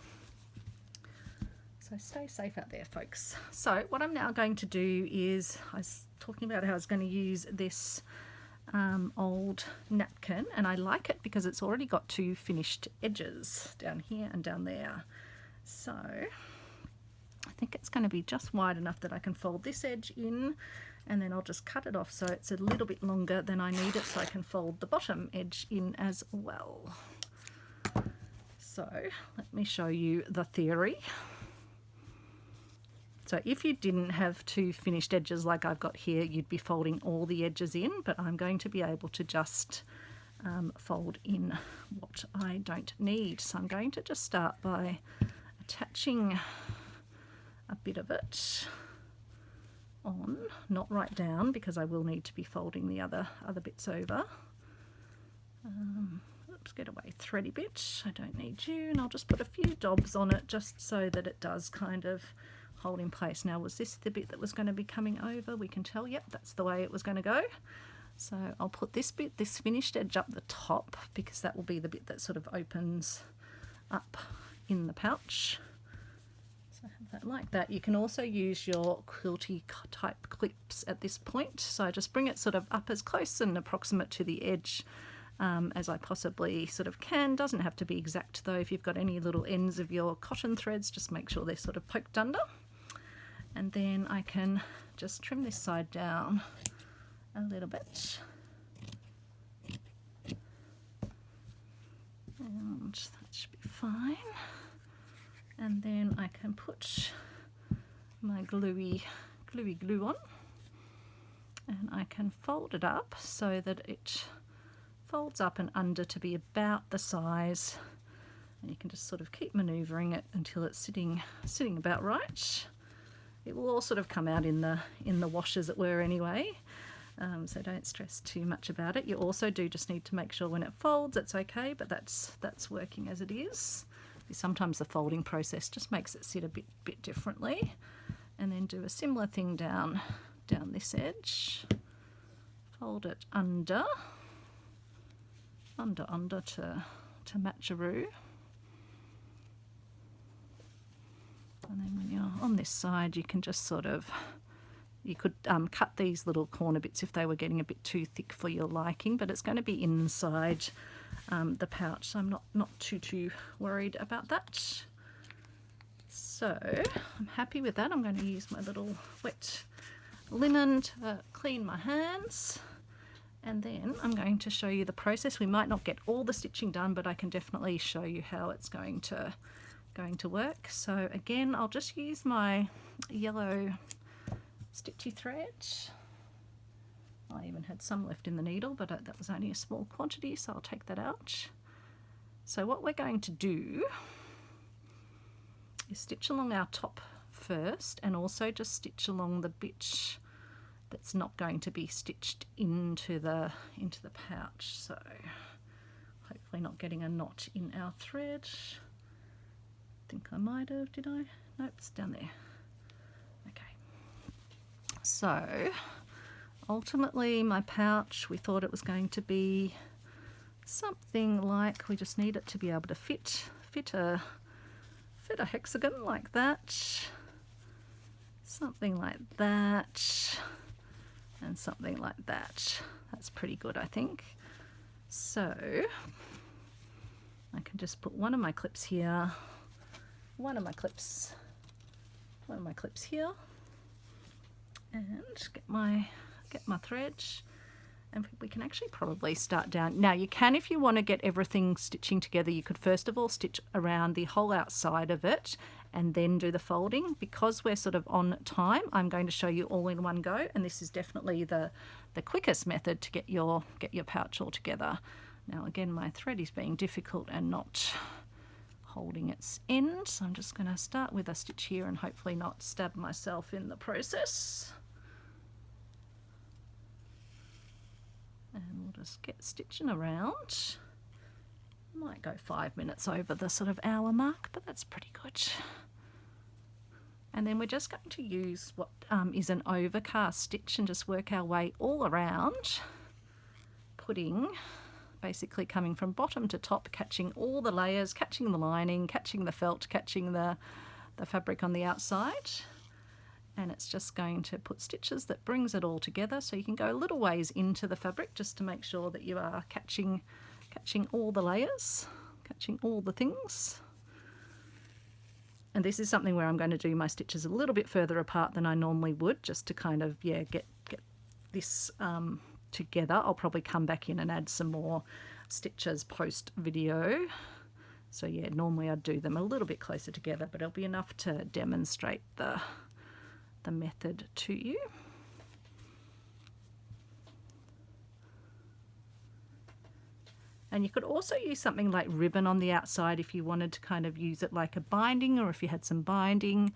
So stay safe out there, folks. So what I'm now going to do is, I was talking about how I was going to use this old napkin, and I like it because it's already got two finished edges down here and down there. So I think it's going to be just wide enough that I can fold this edge in, and then I'll just cut it off so it's a little bit longer than I need it, so I can fold the bottom edge in as well. So let me show you the theory. So if you didn't have two finished edges like I've got here, you'd be folding all the edges in, but I'm going to be able to just fold in what I don't need. So I'm going to just start by attaching a bit of it on, not right down, because I will need to be folding the other bits over. Oops, get away thready bit, I don't need you, and I'll just put a few dobs on it just so that it does kind of hold in place. Now, was this the bit that was going to be coming over? We can tell, yep, that's the way it was going to go. So I'll put this bit, this finished edge up the top, because that will be the bit that sort of opens up in the pouch. So I have that like that. You can also use your quilty type clips at this point. So I just bring it sort of up as close and approximate to the edge as I possibly sort of can. Doesn't have to be exact though. If you've got any little ends of your cotton threads, just make sure they're sort of poked under. And then I can just trim this side down a little bit. And that should be fine. And then I can put my gluey glue on. And I can fold it up so that it folds up and under to be about the size. And you can just sort of keep manoeuvring it until it's sitting about right. It will all sort of come out in the wash as it were anyway, so don't stress too much about it. You also do just need to make sure when it folds it's okay, but that's working as it is. Sometimes the folding process just makes it sit a bit differently. And then do a similar thing down this edge. fold it under to match-a-roo. And then when you're on this side, you can just sort of, you could cut these little corner bits if they were getting a bit too thick for your liking, but it's going to be inside the pouch, so I'm not too worried about that. So I'm happy with that. I'm going to use my little wet linen to clean my hands, and then I'm going to show you the process. We might not get all the stitching done, but I can definitely show you how it's going to work. So again, I'll just use my yellow stitchy thread. I even had some left in the needle, but that was only a small quantity, so I'll take that out. So what we're going to do is stitch along our top first, and also just stitch along the bit that's not going to be stitched into the pouch. So hopefully not getting a knot in our thread. I think I might have, did I? Nope, it's down there. Okay. So ultimately my pouch, we thought it was going to be something like, we just need it to be able to fit a hexagon like that, something like that, and something like that. That's pretty good, I think. So I can just put one of my clips here, one of my clips here, and get my thread, and we can actually probably start down. Now you can, if you want to get everything stitching together, you could first of all stitch around the whole outside of it and then do the folding. Because we're sort of on time, I'm going to show you all in one go, and this is definitely the quickest method to get your pouch all together. Now again, my thread is being difficult and not holding its end, so I'm just going to start with a stitch here and hopefully not stab myself in the process. And we'll just get stitching around. Might go 5 minutes over the sort of hour mark, but that's pretty good. And then we're just going to use what is an overcast stitch and just work our way all around, basically coming from bottom to top, catching all the layers, catching the lining, catching the felt, catching the fabric on the outside. And it's just going to put stitches that brings it all together, so you can go a little ways into the fabric just to make sure that you are catching all the layers, catching all the things. And this is something where I'm going to do my stitches a little bit further apart than I normally would, just to kind of, yeah, get this together. I'll probably come back in and add some more stitches post video. So yeah, normally I'd do them a little bit closer together, but it'll be enough to demonstrate the method to you. And you could also use something like ribbon on the outside if you wanted to kind of use it like a binding, or if you had some binding.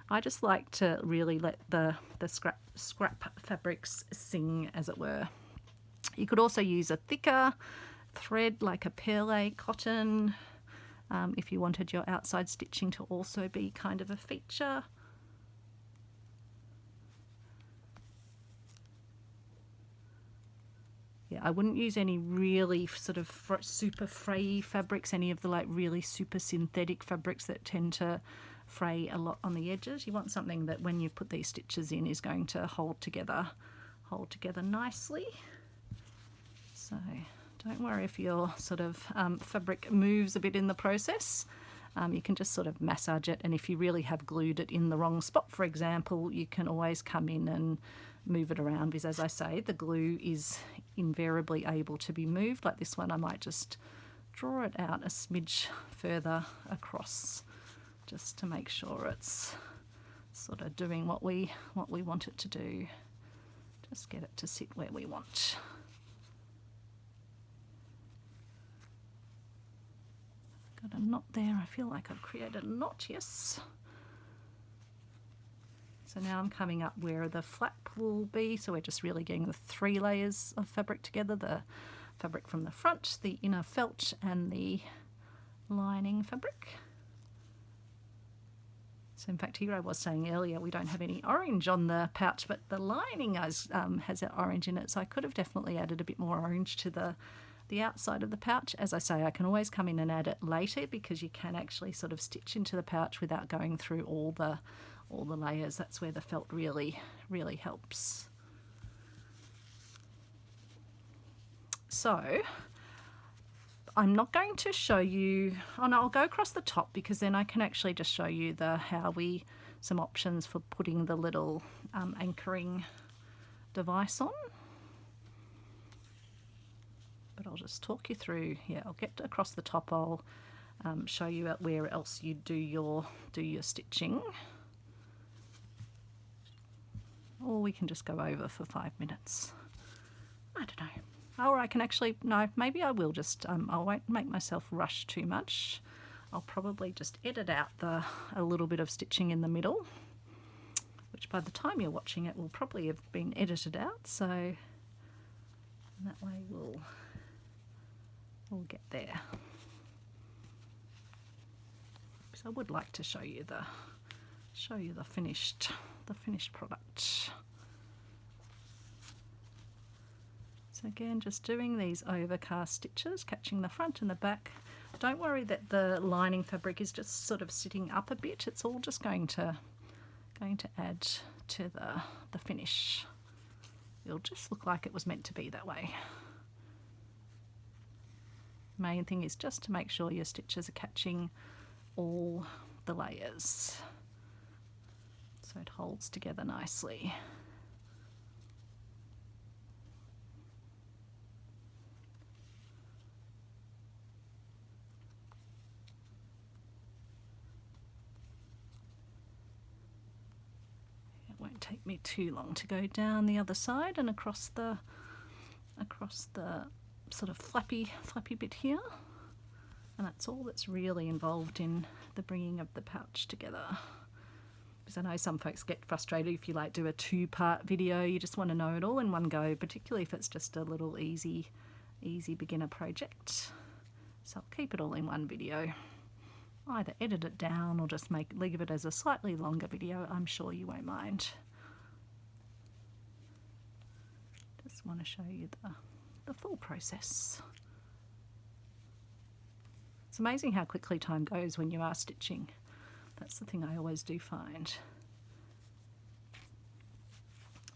I just like to really let the scrap fabrics sing, as it were. You could also use a thicker thread like a perle cotton if you wanted your outside stitching to also be kind of a feature. Yeah, I wouldn't use any really sort of super fray fabrics, any of the like really super synthetic fabrics that tend to fray a lot on the edges. You want something that when you put these stitches in is going to hold together nicely. So don't worry if your sort of fabric moves a bit in the process. You can just sort of massage it, and if you really have glued it in the wrong spot, for example, you can always come in and move it around, because as I say, the glue is invariably able to be moved. Like this one, I might just draw it out a smidge further across just to make sure it's sort of doing what we want it to do. Just get it to sit where we want. Got a knot there. I feel like I've created a knot, yes. So now I'm coming up where the flap will be. So we're just really getting the 3 layers of fabric together, the fabric from the front, the inner felt, and the lining fabric. So in fact, here I was saying earlier, we don't have any orange on the pouch, but the lining has that orange in it. So I could have definitely added a bit more orange to the outside of the pouch. As I say, I can always come in and add it later because you can actually sort of stitch into the pouch without going through all the layers. That's where the felt really helps. So I'm not going to show you, oh no, I'll go across the top because then I can actually just show you some options for putting the little anchoring device on. But I'll just talk you through, yeah, I'll get across the top, I'll show you where else you do your stitching. Or we can just go over for 5 minutes. I don't know. Or I can actually, no, maybe I will just, I won't make myself rush too much. I'll probably just edit out a little bit of stitching in the middle, which by the time you're watching it will probably have been edited out. So that way we'll get there. Because I would like to show you the finished product. So again, just doing these overcast stitches, catching the front and the back. Don't worry that the lining fabric is just sort of sitting up a bit. It's all just going to add to the finish. It'll just look like it was meant to be that way. Main thing is just to make sure your stitches are catching all the layers so it holds together nicely. Won't take me too long to go down the other side and across the sort of flappy bit here, and that's all that's really involved in the bringing of the pouch together. Because I know some folks get frustrated if you like do a 2-part video, you just want to know it all in one go, particularly if it's just a little easy beginner project. So I'll keep it all in one video. Either edit it down or just leave it as a slightly longer video. I'm sure you won't mind. Just want to show you the full process. It's amazing how quickly time goes when you are stitching. That's the thing I always do find.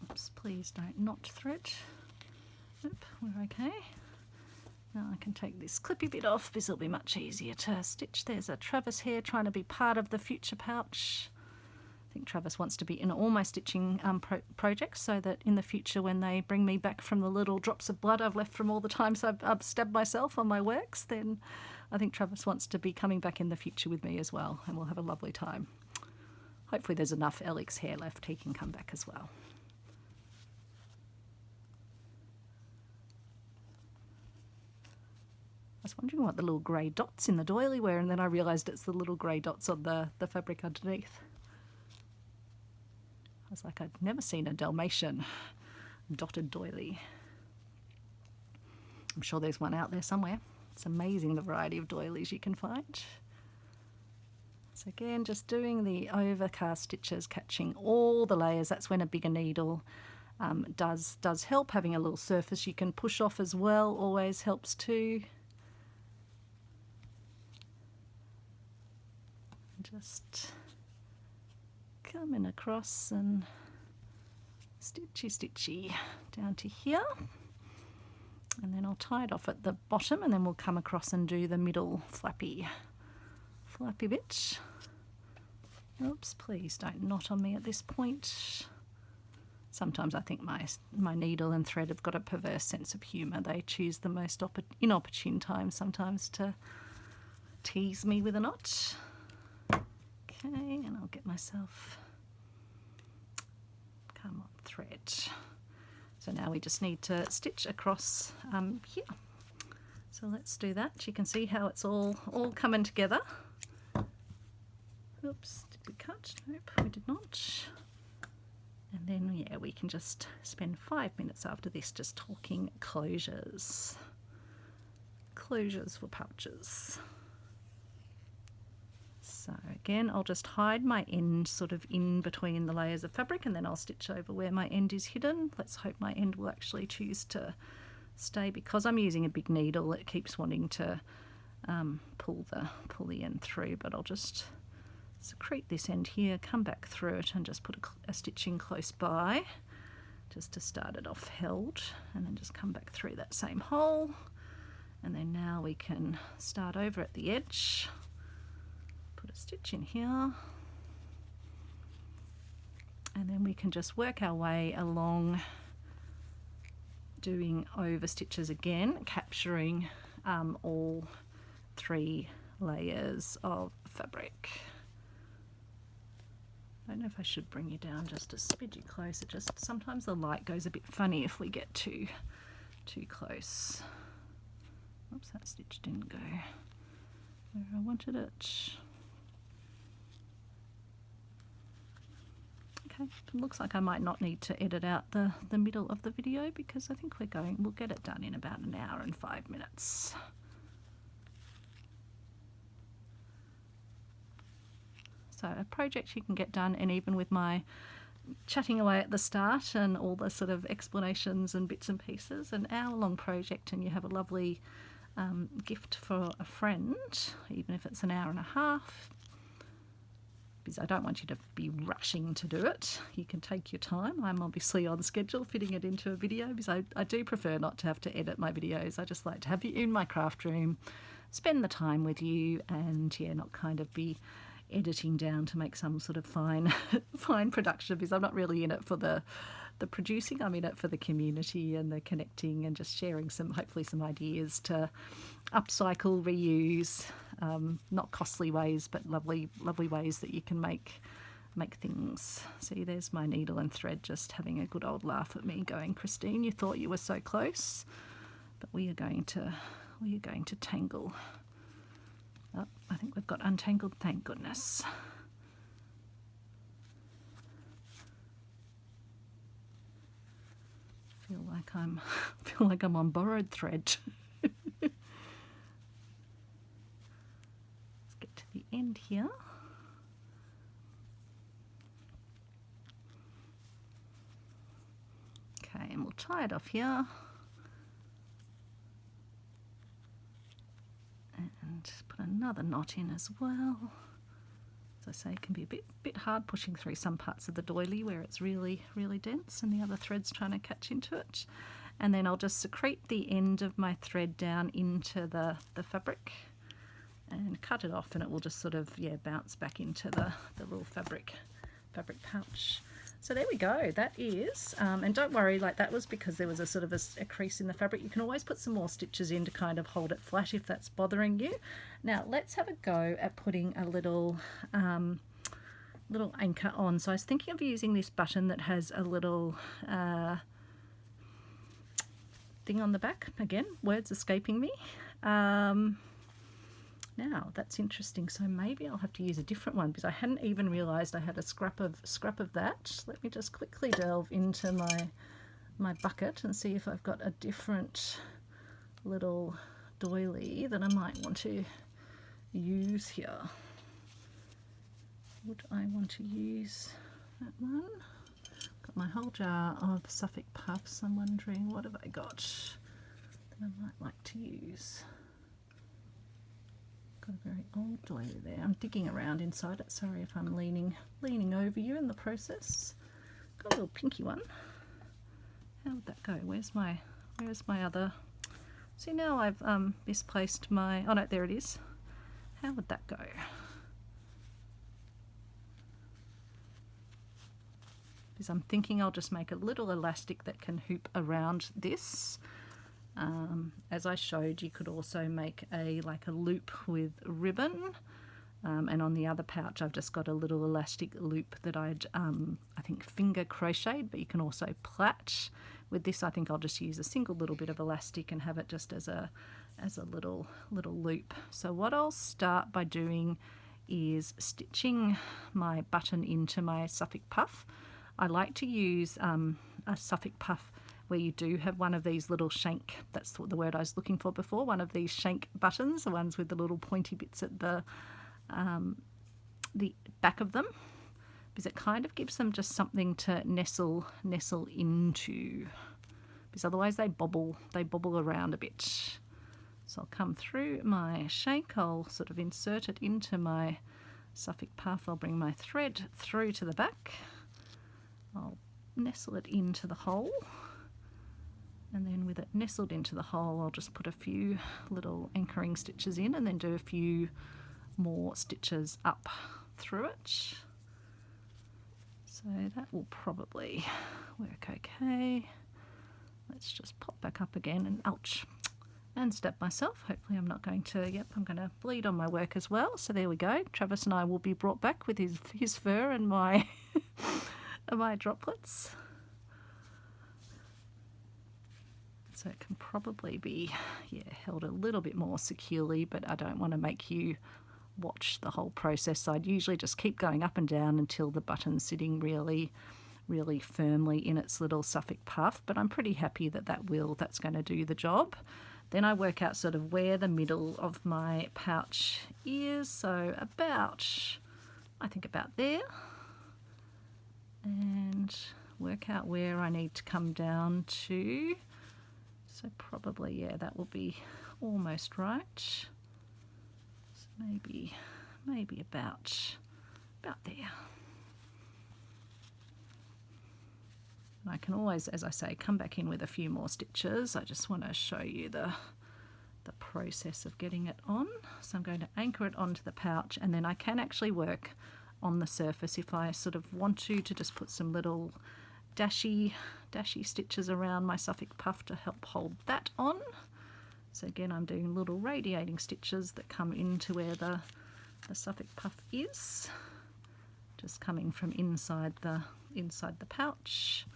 Oops, please don't knot thread. Oop, we're okay. Now I can take this clippy bit off because it'll be much easier to stitch. There's a Travis here trying to be part of the future pouch. I think Travis wants to be in all my stitching projects so that in the future when they bring me back from the little drops of blood I've left from all the times I've stabbed myself on my works, then I think Travis wants to be coming back in the future with me as well, and we'll have a lovely time. Hopefully there's enough Alex hair left, he can come back as well. I was wondering what the little grey dots in the doily were, and then I realised it's the little grey dots on the fabric underneath. I was like, I'd never seen a Dalmatian dotted doily. I'm sure there's one out there somewhere. It's amazing the variety of doilies you can find. So again, just doing the overcast stitches, catching all the layers. That's when a bigger needle does help. Having a little surface you can push off as well always helps too. Just coming across and stitchy down to here, and then I'll tie it off at the bottom, and then we'll come across and do the middle flappy bit. Oops, please don't knot on me at this point. Sometimes I think my needle and thread have got a perverse sense of humour. They choose the most inopportune times sometimes to tease me with a knot. Okay, and I'll get myself, come on, thread. So now we just need to stitch across here. So let's do that. You can see how it's all coming together. Oops, did we cut? Nope, we did not. And then, yeah, we can just spend 5 minutes after this just talking closures. Closures for pouches. So again, I'll just hide my end sort of in between the layers of fabric, and then I'll stitch over where my end is hidden. Let's hope my end will actually choose to stay. Because I'm using a big needle, it keeps wanting to pull the end through, but I'll just secrete this end here, come back through it, and just put a stitch in close by just to start it off held, and then just come back through that same hole. And then now we can start over at the edge, put a stitch in here, and then we can just work our way along doing over stitches again, capturing all 3 layers of fabric. I don't know if I should bring you down just a smidgy closer. Just sometimes the light goes a bit funny if we get too close. Oops, that stitch didn't go where I wanted it. Okay, it looks like I might not need to edit out the middle of the video, because I think we'll get it done in about an hour and 5 minutes. So a project you can get done, and even with my chatting away at the start and all the sort of explanations and bits and pieces, an hour-long project, and you have a lovely gift for a friend, even if it's an hour and a half, because I don't want you to be rushing to do it. You can take your time. I'm obviously on schedule fitting it into a video, because I do prefer not to have to edit my videos. I just like to have you in my craft room, spend the time with you, and yeah, not kind of be editing down to make some sort of fine production, because I'm not really in it for the producing. I'm in it for the community and the connecting and just sharing hopefully some ideas to upcycle, reuse, not costly ways, but lovely ways that you can make things. See, there's my needle and thread just having a good old laugh at me, going, Christine, you thought you were so close, but we are going to tangle. Oh, I think we've got untangled, thank goodness. Feel like I'm on borrowed thread. Let's get to the end here. Okay, and we'll tie it off here. And put another knot in as well. As I say, it can be a bit hard pushing through some parts of the doily where it's really dense and the other thread's trying to catch into it. And then I'll just secrete the end of my thread down into the fabric and cut it off, and it will just sort of bounce back into the little fabric pouch. So there we go, that is, and don't worry, like that was because there was a sort of a crease in the fabric. You can always put some more stitches in to kind of hold it flat if that's bothering you. Now let's have a go at putting a little anchor on. So I was thinking of using this button that has a little thing on the back. Again, words escaping me. Now that's interesting, so maybe I'll have to use a different one, because I hadn't even realized I had a scrap of that. Let me just quickly delve into my bucket and see if I've got a different little doily that I might want to use here. Would I want to use that one? Got my whole jar of Suffolk puffs. I'm wondering, what have I got that I might like to use? Got a very old doily there. I'm digging around inside it. Sorry if I'm leaning over you in the process. Got a little pinky one. How would that go? Where's my other? See, now I've misplaced my. Oh no, there it is. How would that go? Because I'm thinking I'll just make a little elastic that can hoop around this. As I showed, you could also make like a loop with ribbon, and on the other pouch I've just got a little elastic loop that I think finger crocheted, but you can also plait. With this I think I'll just use a single little bit of elastic and have it just as a little loop. So what I'll start by doing is stitching my button into my Suffolk puff. I like to use a Suffolk puff where you do have one of these little shank, that's the word I was looking for before, one of these shank buttons, the ones with the little pointy bits at the the back of them, because it kind of gives them just something to nestle into, because otherwise they bobble around a bit. So I'll come through my shake, I'll sort of insert it into my Suffolk puff, I'll bring my thread through to the back, I'll nestle it into the hole, and then with it nestled into the hole I'll just put a few little anchoring stitches in and then do a few more stitches up through it. So that will probably work okay. Let's just pop back up again and ouch, and step myself. Hopefully I'm not going to, yep, I'm going to bleed on my work as well. So there we go. Travis and I will be brought back with his fur and my, and my droplets. So it can probably be, yeah, held a little bit more securely, but I don't want to make you watch the whole process. So I'd usually just keep going up and down until the button's sitting really firmly in its little Suffolk puff, but I'm pretty happy that that's going to do the job. Then I work out sort of where the middle of my pouch is, so I think about there, and work out where I need to come down to. So probably, yeah, that will be almost right. So maybe about there. And I can always, as I say, come back in with a few more stitches. I just want to show you the process of getting it on. So I'm going to anchor it onto the pouch, and then I can actually work on the surface if I sort of want to just put some little dashy stitches around my Suffolk puff to help hold that on. So again, I'm doing little radiating stitches that come into where the Suffolk puff is, just coming from inside the pouch.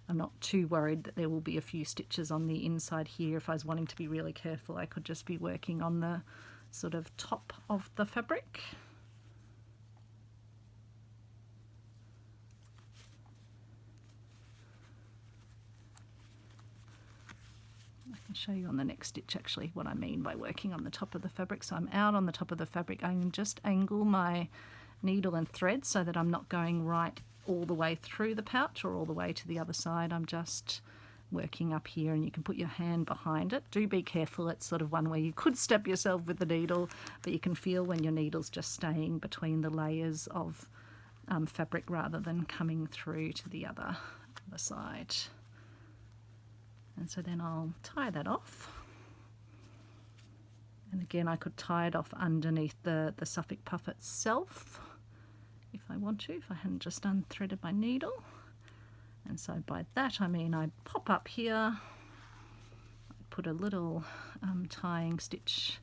I'm not too worried that there will be a few stitches on the inside here. If I was wanting to be really careful, I could just be working on the sort of top of the fabric. I can show you on the next stitch actually what I mean by working on the top of the fabric. So I'm out on the top of the fabric. I can just angle my needle and thread so that I'm not going right all the way through the pouch or all the way to the other side. I'm just working up here, and you can put your hand behind it. Do be careful, it's sort of one where you could stab yourself with the needle, but you can feel when your needle's just staying between the layers of fabric rather than coming through to the other side. And so then I'll tie that off. And again, I could tie it off underneath the Suffolk puff itself if I want to, if I hadn't just unthreaded my needle. And so by that I mean I pop up here, put a little tying stitch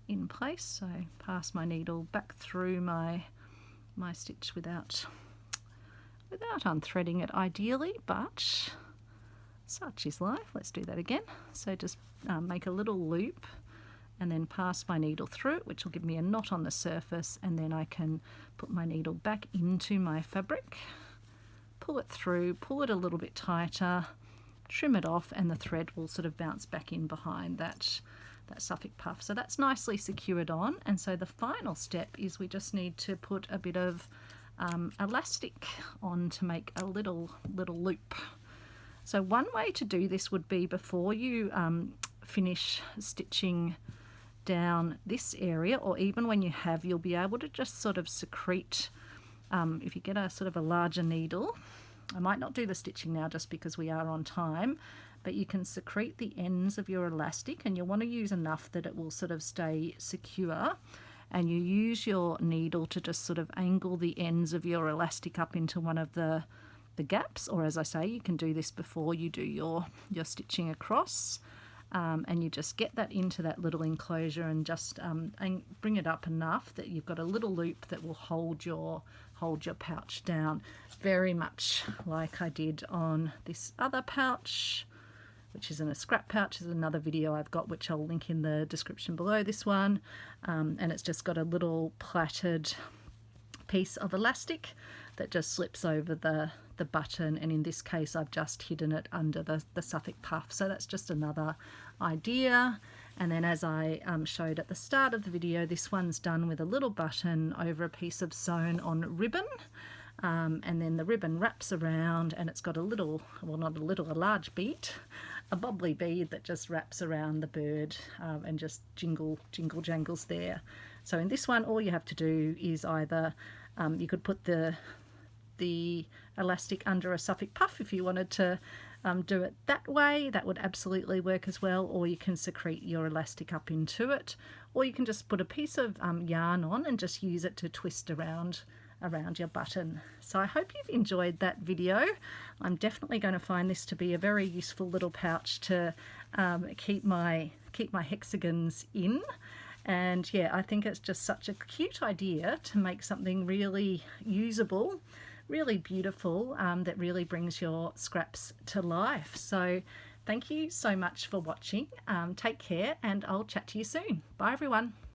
in place, so pass my needle back through my stitch without unthreading it ideally, but such is life. Let's do that again. So just make a little loop and then pass my needle through it, which will give me a knot on the surface, and then I can put my needle back into my fabric, pull it through, pull it a little bit tighter, trim it off, and the thread will sort of bounce back in behind that Suffolk puff. So that's nicely secured on, and so the final step is we just need to put a bit of elastic on to make a little loop. So one way to do this would be before you finish stitching down this area, or even when you have, you'll be able to just sort of secrete, if you get a sort of a larger needle, I might not do the stitching now just because we are on time, but you can secrete the ends of your elastic, and you'll want to use enough that it will sort of stay secure, and you use your needle to just sort of angle the ends of your elastic up into one of the gaps, or as I say, you can do this before you do your stitching across. And you just get that into that little enclosure and just and bring it up enough that you've got a little loop that will hold your pouch down, very much like I did on this other pouch, which isn't a scrap pouch. Is another video I've got, which I'll link in the description below this one, and it's just got a little plaited piece of elastic that just slips over the button, and in this case I've just hidden it under the Suffolk puff. So that's just another idea. And then as I showed at the start of the video, this one's done with a little button over a piece of sewn on ribbon. And then the ribbon wraps around, and it's got a little, well not a little, a large bead, a bobbly bead that just wraps around the bird and just jingle jangles there. So in this one, all you have to do is either, you could put the elastic under a Suffolk puff if you wanted to do it that way. That would absolutely work as well, or you can secrete your elastic up into it, or you can just put a piece of yarn on and just use it to twist around your button. So I hope you've enjoyed that video. I'm definitely going to find this to be a very useful little pouch to keep my hexagons in. And yeah, I think it's just such a cute idea to make something really usable, really beautiful, that really brings your scraps to life. So thank you so much for watching. Take care, and I'll chat to you soon. Bye everyone.